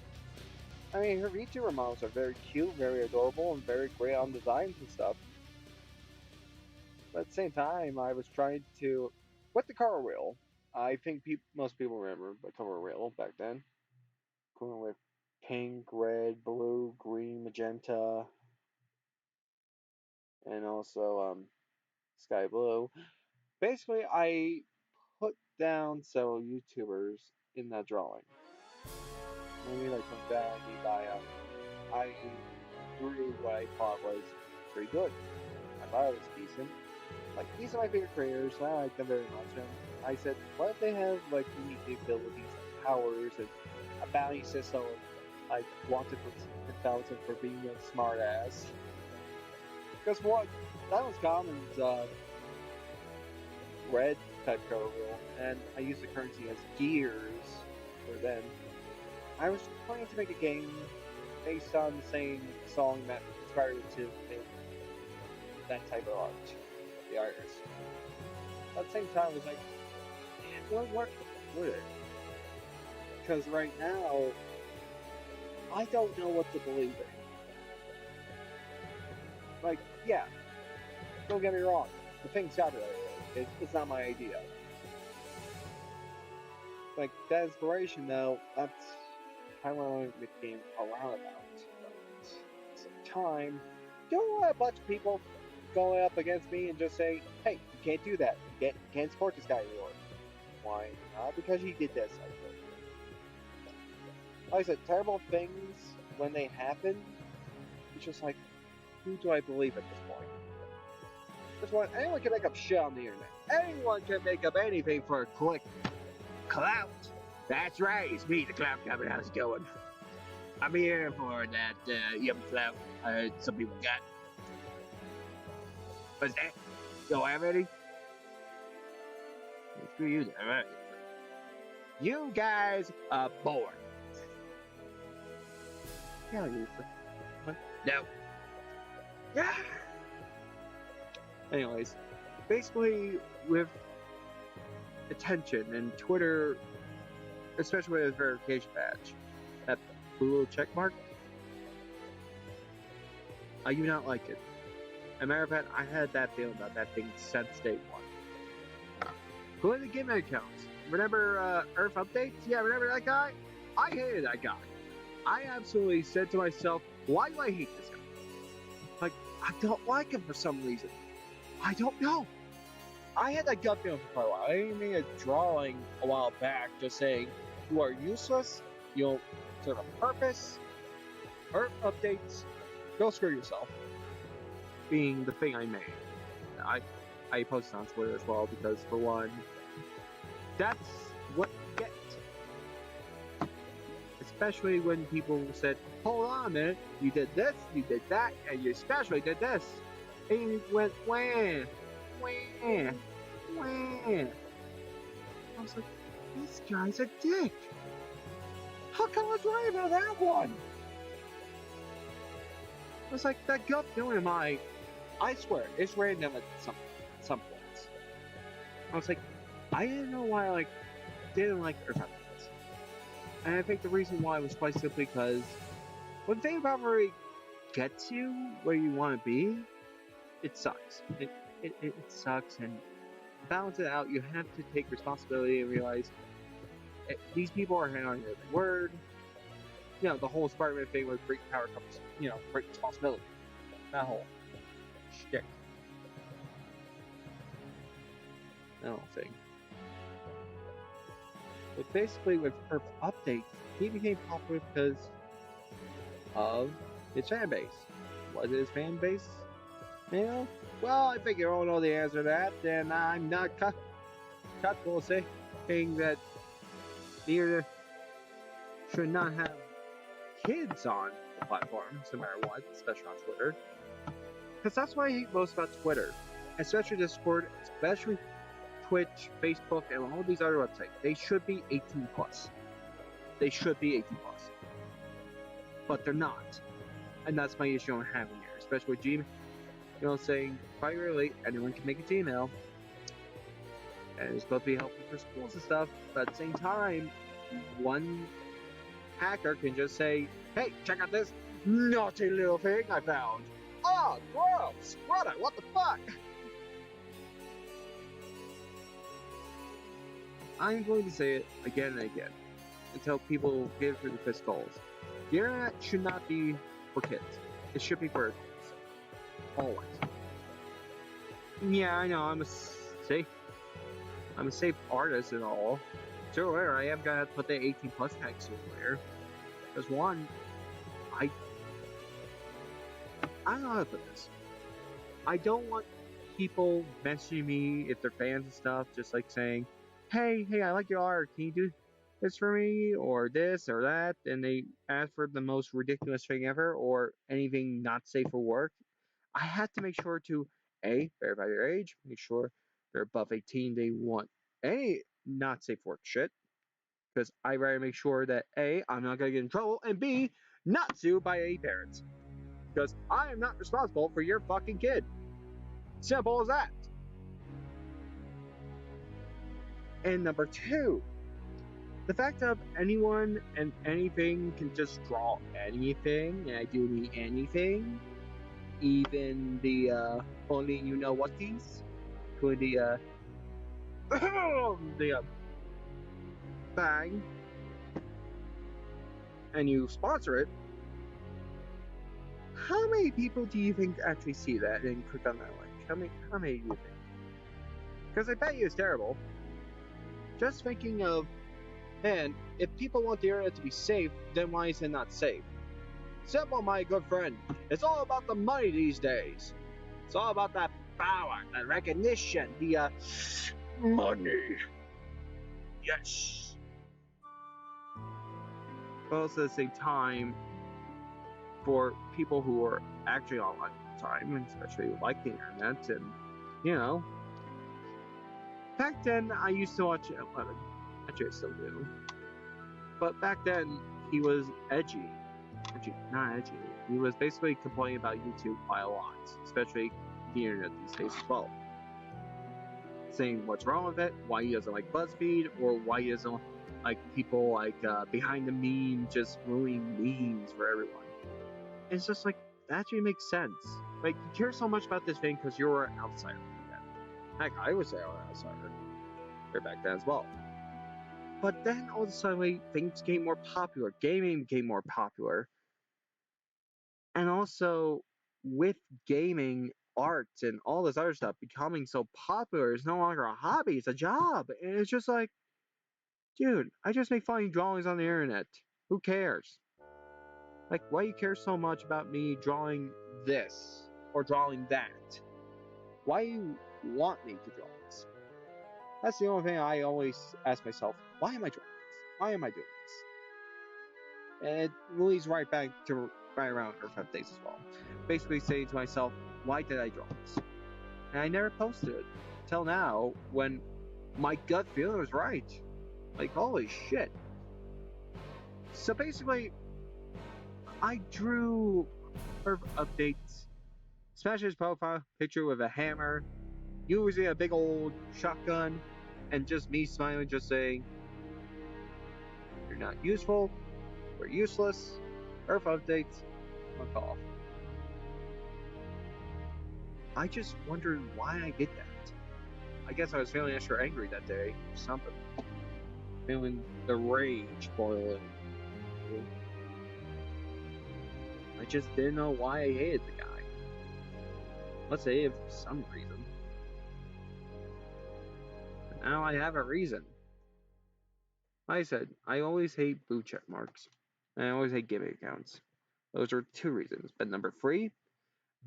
I mean, her VTuber models are very cute, very adorable, and very great on designs and stuff. But at the same time, I was trying to, with the color wheel. I think most people remember the color wheel back then, going with pink, red, blue, green, magenta, and also sky blue. Basically, I put down several YouTubers in that drawing. Maybe like from that, I drew what I thought was pretty good. I thought it was decent. Like, these are my favorite creators, and I like them very much. And I said, what if they have like unique abilities and powers and a bounty system like wanted for 10,000 for being a smart ass? Because what? That was Common's red type color rule, and I used the currency as gears for them. I was planning to make a game based on the same song that inspired it to make that type of art, the artist. At the same time, I was like, what work would it? Because right now, I don't know what to believe in. Like, yeah, don't get me wrong, the thing's copyrighted. It's not my idea. Like, that inspiration, though, that's kind of what I want to make the game around about. But at the same time, don't let a bunch of people go up against me and just say, hey, you can't do that. You can't support this guy anymore. Why not? Because he did this. Like I said, terrible things, when they happen, it's just like, who do I believe at this point? This one, anyone can make up shit on the internet. Anyone can make up anything for a click. Clout. That's right. It's me, the Clout Coming. How's it going? I'm here for that yum clout some people got. What's that? Don't have any? Screw you then. Right? You guys are bored. Yeah, you. No. Yeah. Anyways, basically with attention and Twitter, especially with a verification badge, that blue little check mark, I do not like it. As a matter of fact, I had that feeling about that thing since day one. Who are the gimmick accounts? Remember Earth Updates? Yeah, remember that guy? I hated that guy. I absolutely said to myself, why do I hate this guy? Like, I don't like him for some reason. I don't know. I had that gut feeling for quite a while. I even made a drawing a while back just saying, you are useless, you don't serve a purpose, Earth Updates, go screw yourself. Being the thing I made. I posted on Twitter as well because, for one, that's what you get. Especially when people said, hold on a minute, you did this, you did that, and you especially did this. And you went, wham, wham, wham. I was like, this guy's a dick. How come I was right about that one? It was like that gut feeling of mine. I swear, it's random at some points. I was like, I didn't know why I didn't like Earth Updates. And I think the reason why was quite simply because when the thing about where it gets you where you want to be, it sucks. It sucks, and to balance it out, you have to take responsibility and realize these people are hanging on your every word. You know, the whole Spider-Man thing with great power comes, great responsibility. That whole shtick. That whole thing. But basically, with Earth Updates, he became popular because of his fan base. Was it his fan base? Well, I think you all know the answer to that, and I'm not comfortable saying that the internet should not have kids on the platform, no matter what, especially on Twitter. Because that's what I hate most about Twitter, especially Discord, especially Twitch, Facebook, and all these other websites. They should be 18 plus. They should be 18 plus. But they're not. And that's my issue I'm having here, especially with Gmail. Saying quite rarely anyone can make a Gmail. And it's supposed to be helpful for schools and stuff, but at the same time, one hacker can just say, hey, check out this naughty little thing I found. Oh, gross! What the fuck? I'm going to say it again and again until people give through the fist goals. The internet should not be for kids. It should be for adults. Always. Yeah, I know, I'm a safe artist and all. Sure, I am gonna put the 18 plus tag somewhere. Because one, I don't know how to put this. I don't want people messaging me if they're fans and stuff, just like saying, hey, I like your art, can you do this for me, or this, or that, and they ask for the most ridiculous thing ever, or anything not safe for work. I have to make sure to, A, verify their age, make sure they're above 18, they want any not safe work shit, because I rather make sure that A, I'm not going to get in trouble, and B, not sued by any parents. Because I am not responsible for your fucking kid. Simple as that. And number two, the fact of anyone and anything can just draw anything, and I do mean anything, even the only you know whaties, including the bang, and you sponsor it. How many people do you think actually see that and click on that link? How many do you think? Because I bet you it's terrible. Just thinking of, man, if people want the internet to be safe, then why is it not safe? Simple, my good friend. It's all about the money these days. It's all about that power, the recognition, the money. Yes. But also at the same time, for people who are actually online all the time, and especially like the internet, and you know, back then I used to watch. Well, actually, I still do. But back then he was edgy. Not edgy. He was basically complaining about YouTube quite a lot, especially the internet these days as well. Saying what's wrong with it, why he doesn't like BuzzFeed, or why he doesn't like people like behind the meme just ruining memes for everyone. It's just like that actually makes sense. Like you care so much about this thing because you're an outsider. Heck, I was an outsider back then as well. But then all of a sudden, things became more popular. Gaming became more popular, and also with gaming, art, and all this other stuff becoming so popular, it's no longer a hobby; it's a job. And it's just like, dude, I just make funny drawings on the internet. Who cares? Like, why do you care so much about me drawing this or drawing that? Why do you want me to draw this? That's the only thing I always ask myself. Why am I drawing this? Why am I doing this? And it leads right back to right around Earth Updates as well. Basically saying to myself, why did I draw this? And I never posted it. Till now, when my gut feeling was right. Like, holy shit. So basically, I drew Earth Updates, smashed his profile picture with a hammer, using a big old shotgun, and just me smiling, just saying, you're not useful, we're useless, Earth Updates, fuck off. I just wondered why I did that. I guess I was feeling extra angry that day, or something. Feeling the rage boiling. I just didn't know why I hated the guy. Let's say for some reason. But now I have a reason. Like I said, I always hate blue check marks. And I always hate gimmick accounts. Those are two reasons. But number three,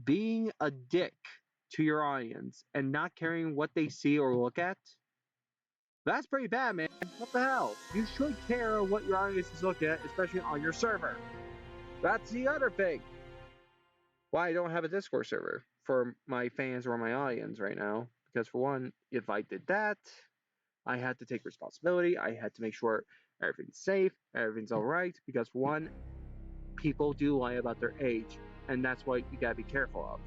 being a dick to your audience and not caring what they see or look at, that's pretty bad, man. What the hell? You should care what your audience is looking at, especially on your server. That's the other thing. Why I don't have a Discord server for my fans or my audience right now. Because for one, if I did that, I had to take responsibility. I had to make sure everything's safe, everything's alright. Because for one, people do lie about their age, and that's what you gotta be careful of.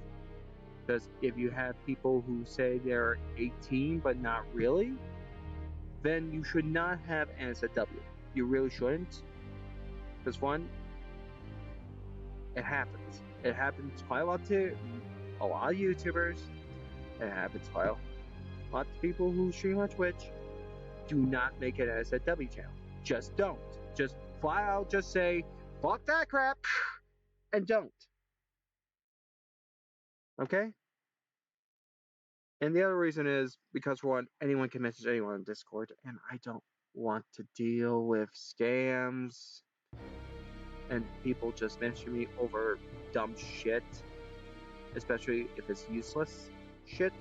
Because if you have people who say they're 18 but not really, then you should not have NSFW. You really shouldn't. Because one, it happens. It happens quite a lot to a lot of YouTubers. It happens quite a lot to people who stream on Twitch. Do not make an NSFW channel. Just don't. Just flat out just say, fuck that crap, and don't. Okay? And the other reason is because, for one, anyone can message anyone on Discord, and I don't want to deal with scams and people just messaging me over dumb shit, especially if it's useless shit.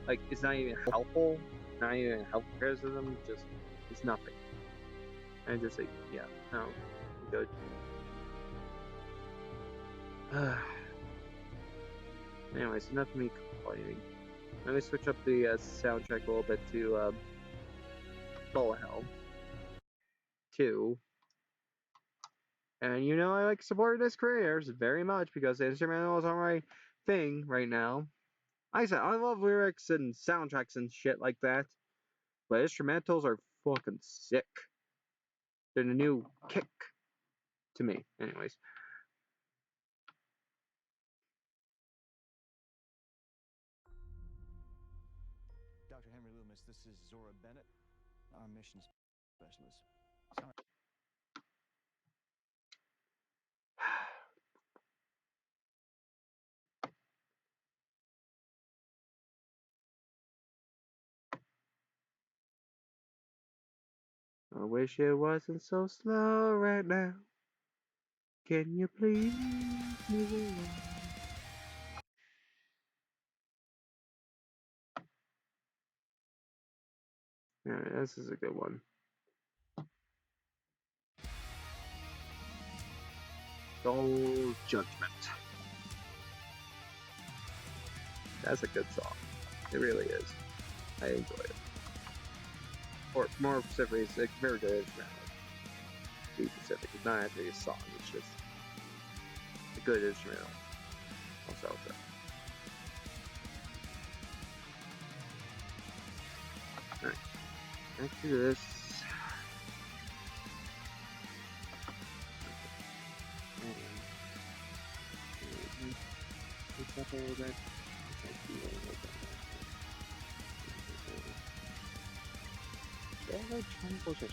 Like, it's not even helpful, not even helpful criticism, just, it's nothing. And I just say, yeah, no, I'm good. Anyways, enough of me complaining. Let me switch up the soundtrack a little bit to Bullet Hell 2. And you know I like supporting this creators very much because the instrumentals are my thing right now. Like I said, I love lyrics and soundtracks and shit like that. But instrumentals are fucking sick. They're the new kick to me. Anyways. Dr. Henry Loomis, this is Zora Bennett, our mission specialist. Sorry. I wish it wasn't so slow right now. Can you please move along? Yeah, this is a good one. Soul Judgment. That's a good song. It really is. I enjoy it. Or more specifically, it's a very good instrumental. To be specific, it's not actually a song. It's just a good instrumental. Also, alright. Back to this. It's up a little bit. Yeah, triangles are squares.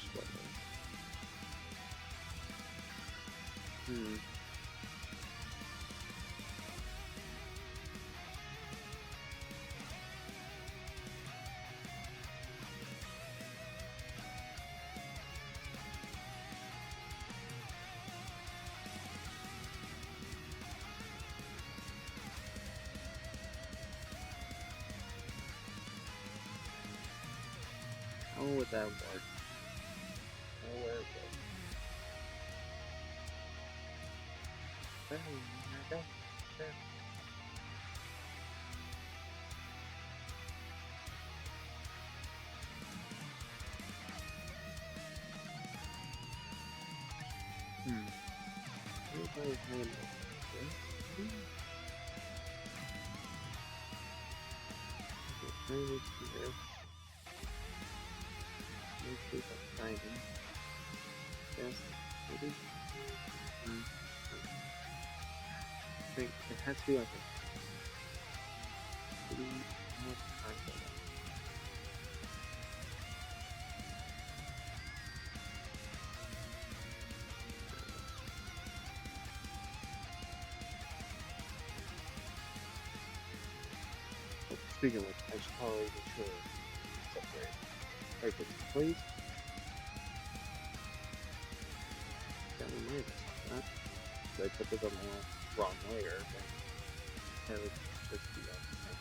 How would that work? How would it work? Everybody's name is here. Let's see if I can find him. Yes, maybe. I think it has to be like a 3 more time. Speaking of which, I should probably make sure separate. Okay, please. 7 minutes. I put this on the wrong layer, but that would just be on the same.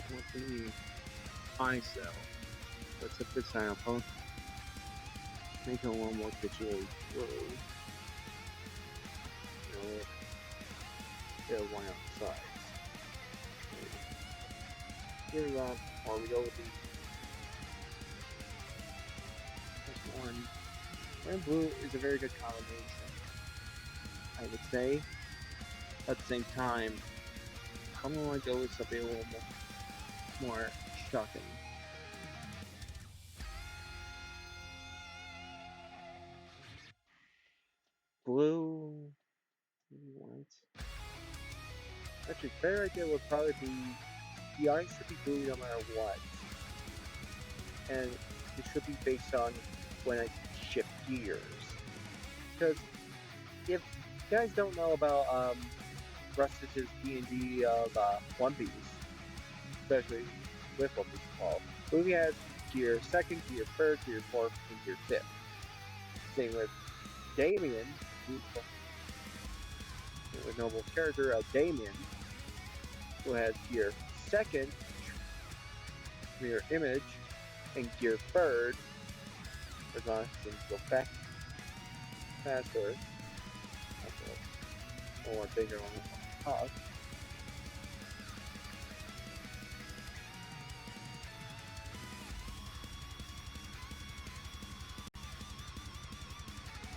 What's the iCell? That's a good sample. Make it a little more visually blue. Get one on the sides. Here's that, or we go with the first one. Red and blue is a very good combination, I would say. At the same time, I want to go with something a little more sharp. Shocking. Blue. What? Actually, fair idea would probably be the eyes should be blue no matter what. And it should be based on when I shift gears. Because if you guys don't know about Russ's D&D of One Piece, especially with One Piece involved, Luffy has gear 2nd, gear 3rd, gear 4th, and gear 5th. Same with Damien, with Noble's character Damien, who has gear 2nd, mirror image, and gear 3rd. As long as things go back faster. One more thing on the top.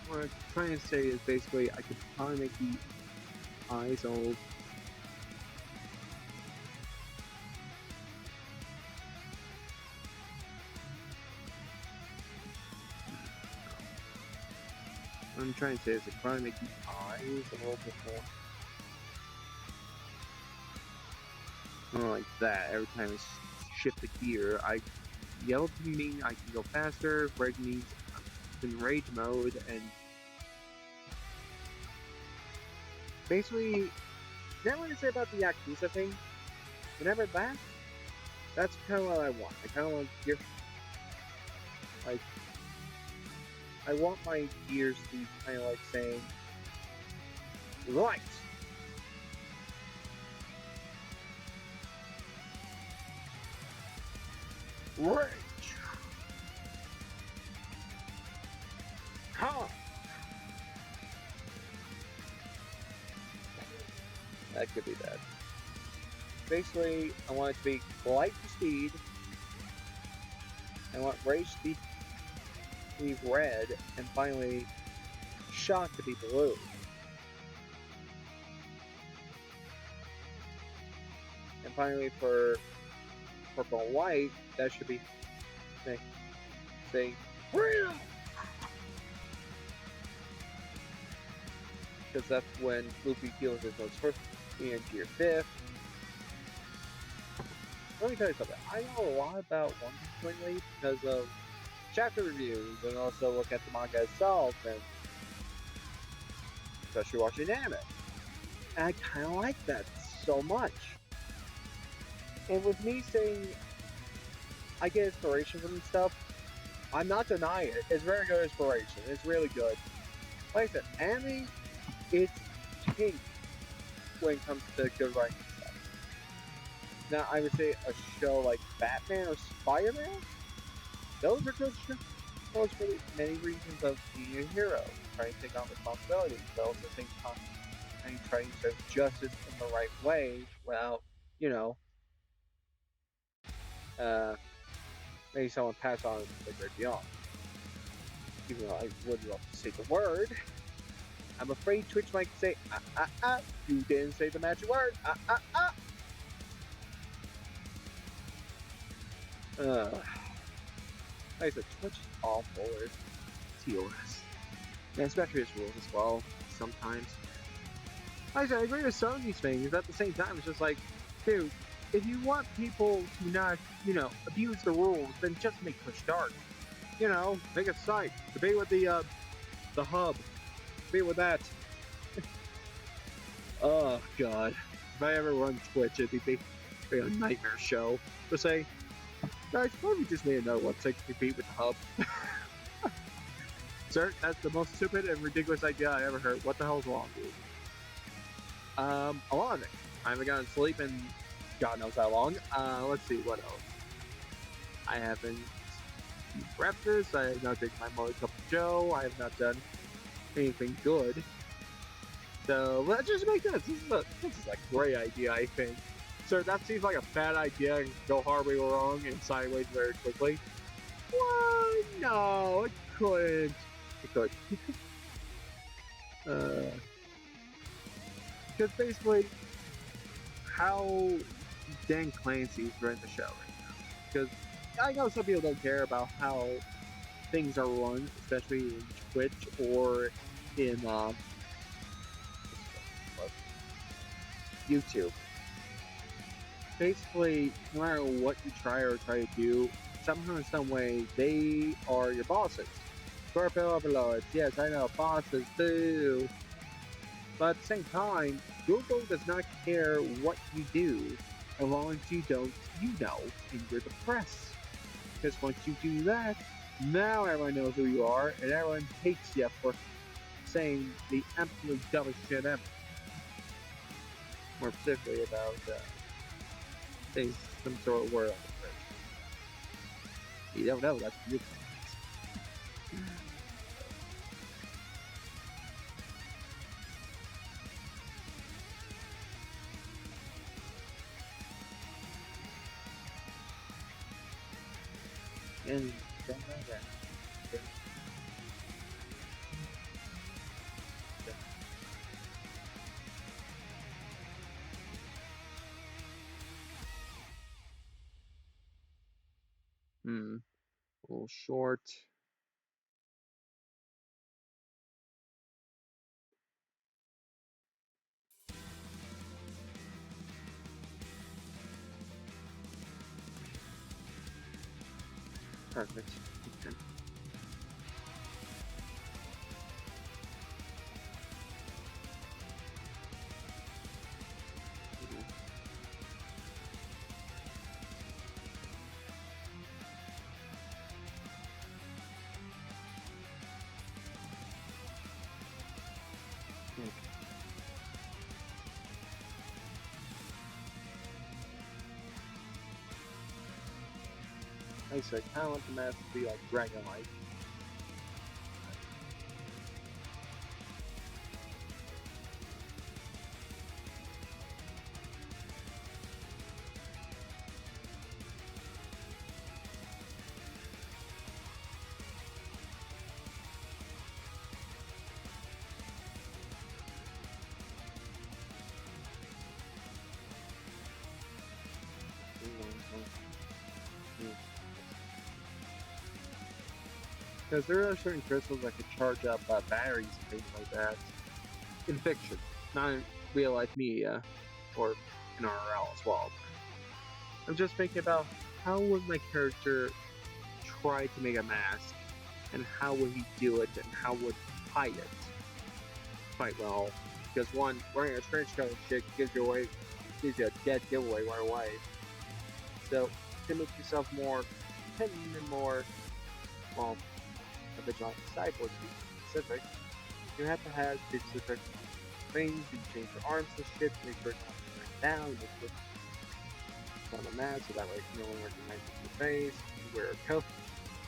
What I'm trying to say is basically I could probably make the eyes all what I'm trying to say is I could probably make the eyes a little bit more like that every time I shift the gear. Yellow can mean I can go faster, red means I'm in rage mode, and basically, now what I say about the Yakuza thing, whenever that's kind of what I want. I kind of want gear, like, I want my gears to be kind of like saying, right. Rage! Ha! That could be that. Basically, I want it to be light to speed. I want rage to be red, and finally, shock to be blue. And finally, for purple and white, that should be saying real. Because that's when Luffy feels his most first in Gear 5th. Let me tell you something. I know a lot about One Piece lately because of chapter reviews and also look at the manga itself, and especially watching anime. And I kind of like that so much. And with me saying I get inspiration from this stuff, I'm not denying it. It's very good inspiration. It's really good. Like I said, anime, it's king when it comes to good writing stuff. Now, I would say a show like Batman or Spider-Man, those are good shows for many reasons of being a hero, trying to take on responsibilities, but also at the same time trying to serve justice in the right way without, maybe someone pass on the great beyond. Even though I would love to say the word, I'm afraid Twitch might say, you didn't say the magic word, Like I said, Twitch is awful, it's TOS. And especially its rules as well, sometimes. Like I said, I agree with some of these things, at the same time, it's just like, dude, if you want people to not, abuse the rules, then just make Twitch dark. Make a site. Debate with the hub. Debate with that. Oh, God. If I ever run Twitch, it'd be a nightmare show. To say, guys, why don't we just make another website to compete with the hub? Sir, that's the most stupid and ridiculous idea I ever heard. What the hell's wrong, dude? A lot of it. I haven't gotten sleep in God knows how long. Let's see, what else? I haven't breakfast. I have not taken my morning cup of Joe. I have not done anything good. So let's just make this. This is a great idea, I think. Sir, that seems like a bad idea and go horribly wrong and sideways very quickly. What? No, it couldn't. It could. Because basically, how Dan Clancy's running the show right now. because I know some people don't care about how things are run, especially in Twitch or in YouTube. Basically, no matter what you try to do, somehow in some way they are your bosses. Scorpio overlords, yes, I know, bosses, boo. But at the same time, Google does not care what you do as long as you don't, and you're the press. Because once you do that, now everyone knows who you are, and everyone hates you for saying the absolute dumbest shit ever. More specifically about saying some sort of word on the bridge. You don't know, that's your and don't know that. A little short. Perfect. Okay. Like I said, kind of want the mask to be like dragon-like. Because there are certain crystals that can charge up batteries and things like that in fiction, not in real life media or in RL as well. I'm just thinking about how would my character try to make a mask, and how would he do it, and how would he hide it quite well. Because one, wearing a trench coat and shit gives you a dead giveaway right away. So to make yourself more hidden and more, well, a vigilante cyborg to be specific, you have to have specific things. You change your arms and shit to make sure it's not down. You put on a mask so that way no one recognizes your face. You wear a coat,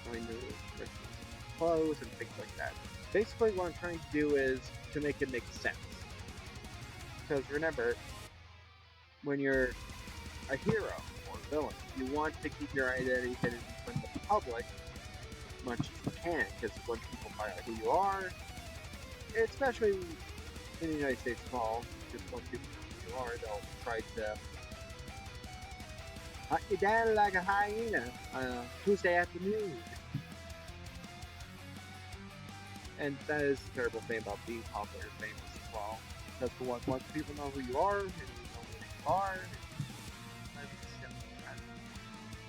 no one recognizes your clothes and things like that. Basically, what I'm trying to do is to make it make sense. Because remember, when you're a hero or a villain, you want to keep your identity hidden from the public as much as you can. Because when people find out who you are, especially in the United States as well, just once people know who you are, they'll try to hunt you down like a hyena on a Tuesday afternoon. And that is the terrible thing about being popular and famous as well. Because for once people know who you are, and you know where you are,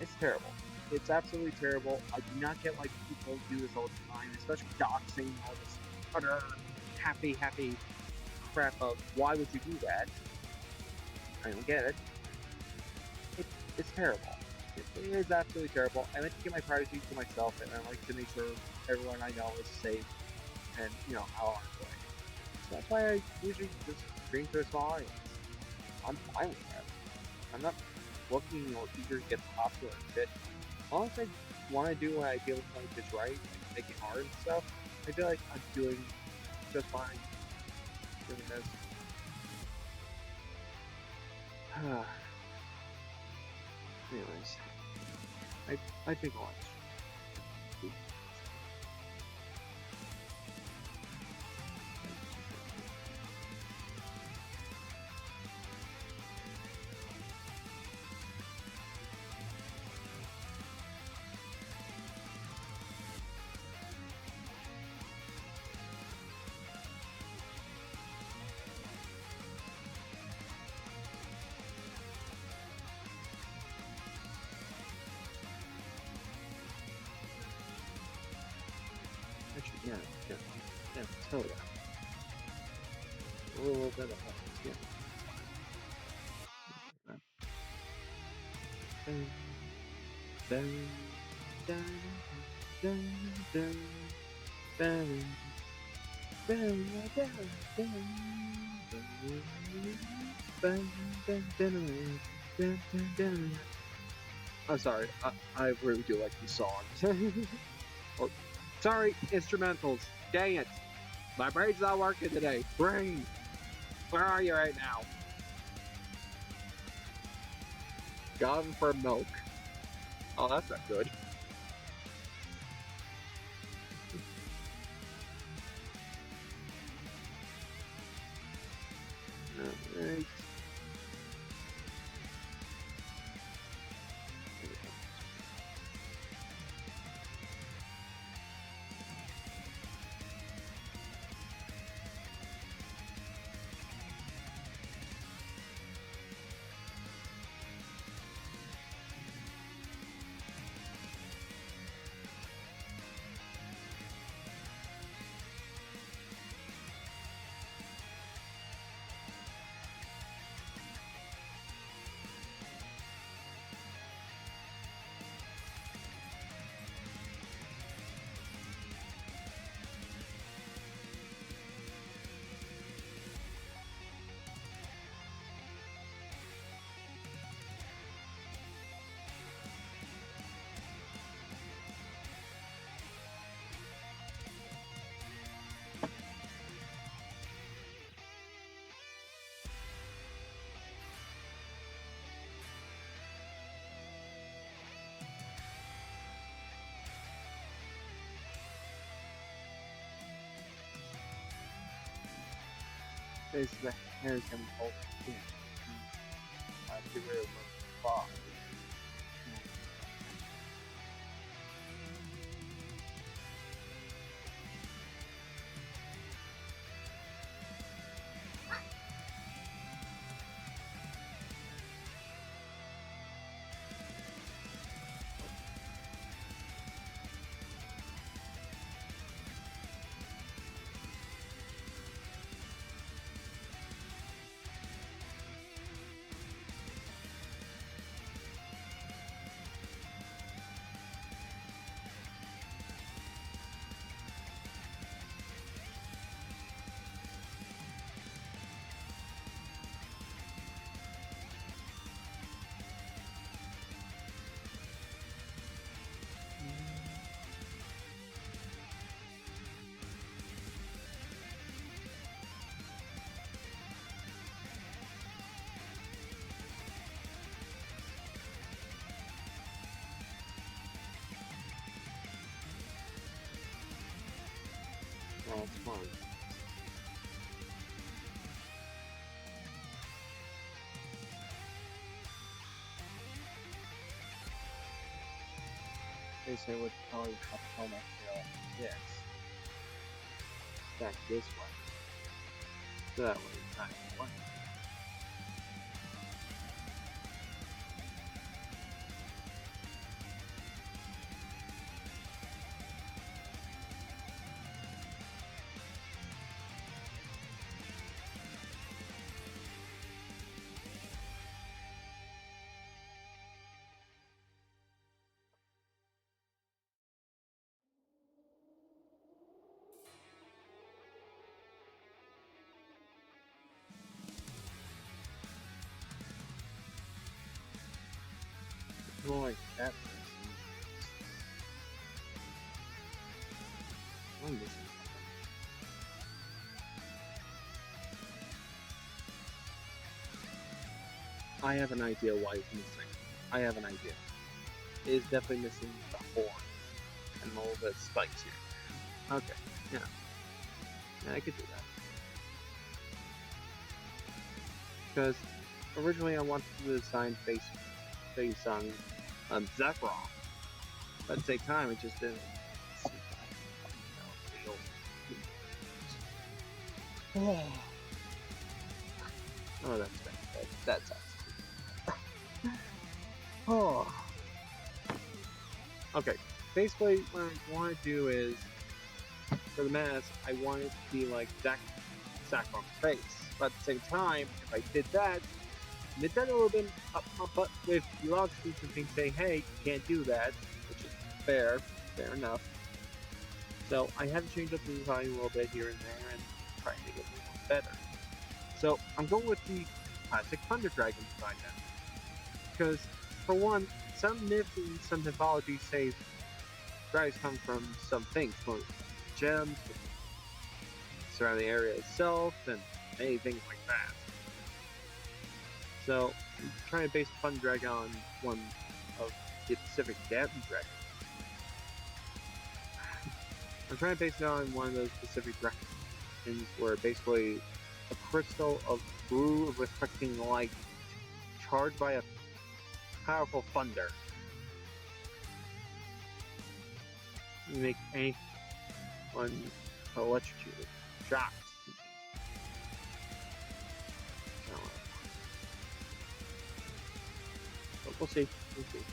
it's terrible. It's absolutely terrible. I do not get why people do this all the time, especially doxing, all this utter happy crap of why would you do that? I don't get it. It's terrible. It is absolutely terrible. I like to keep my privacy to myself, and I like to make sure everyone I know is safe, and how I'm doing. So that's why I usually just stream to a small audience. I'm fine with that. I'm not looking or eager to get popular and shit. As long as I want to do what I feel like is right, like making art and stuff, I feel like I'm doing just fine doing this. Anyways, I think a lot. Yeah, yeah, yeah, totally. A little bit of that, yeah. Dun, dun, dun, dun, dun, dun, dun, dun, dun, dun, dun, dun, dun, dun. I'm sorry, I really do like these songs. Oh, sorry, instrumentals. Dang it. My brain's not working today. Brain, where are you right now? Gone for milk. Oh, that's not good. Alright. This is the Harrison Holt. Yeah. I have to remember five. Well, it's fun. They say what color how much yes. Back this way. So that way it's not white. More like that person. I'm missing something. I have an idea why it's missing. I have an idea. It is definitely missing the horn and a little bit of spikes here. Okay, yeah. Yeah, I could do that. Because originally I wanted to design face on Zekrom. But at the same time, it just didn't. Oh, oh that's bad. That sucks. Oh. Okay. Basically, what I want to do is for the mask, I want it to be like Zack Saffron's face. But at the same time, if I did that, Nintendo would have been up my butt with lawsuits and things saying, hey, you can't do that, which is fair enough. So I had to change up the design a little bit here and there and try to make it a little better. So I'm going with the classic Thunder Dragon design now. Because, for one, some myths and some mythology say dragons come from some things, from gems, the surrounding area itself, and many things like that. So I'm trying to base Thunder Dragon on one of the Pacific Dragon. I'm trying to base it on one of those Pacific dragons where basically a crystal of blue reflecting light charged by a powerful thunder. Make anyone electrocuted, shocked. But we'll see. We'll see.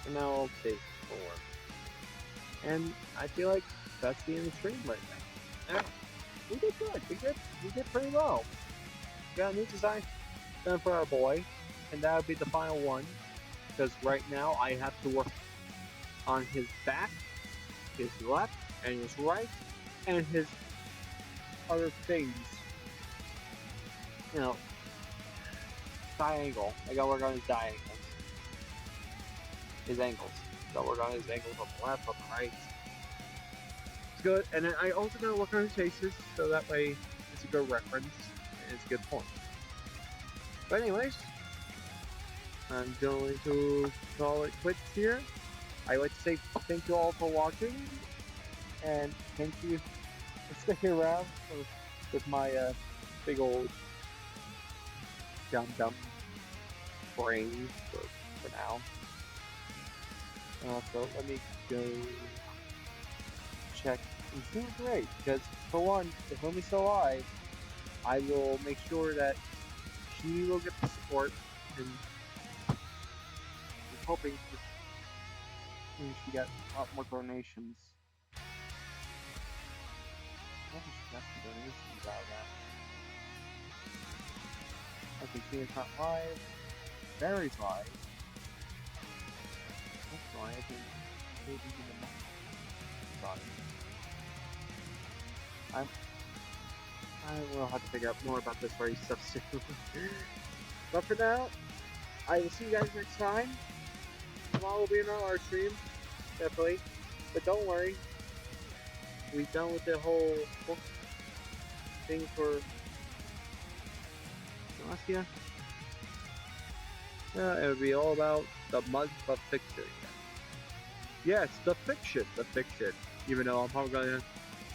And now I'll take 4. And I feel like that's the end of the stream right now. Yeah, we did good. We did pretty well. We got a new design done for our boy, and that would be the final one. Because right now I have to work on his back, his left, and his right, and his other things. You know, diagonal. I gotta work on his diagonals. His angles. Gotta work on his angles on the left, on the right. It's good. And then I also gotta work on his faces, so that way it's a good reference and it's a good point. But anyways, I'm going to call it quits here. I would like to say thank you all for watching, and thank you for sticking around with my big old dumb brain for now. So let me go check. He's doing great, because for one, if Lumi's still alive, I will make sure that she will get the support, and I'm hoping she got a lot more donations. I hope she got some donations out of that. Okay, Tina's not live. Barry's live. That's why I can maybe give them a I will have to figure out more about this race stuff soon. But for now, I will see you guys next time. Tomorrow will be in our art stream, definitely. But don't worry, we're done with the whole book thing for Celestia. It would be all about the Mudbutt fiction. Yes, the fiction. Even though I'm probably gonna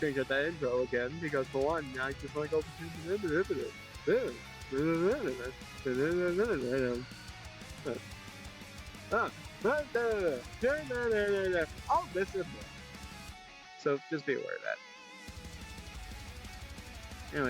change out that intro again, because for one, I just want to go. Oh, this is. So just be aware of that.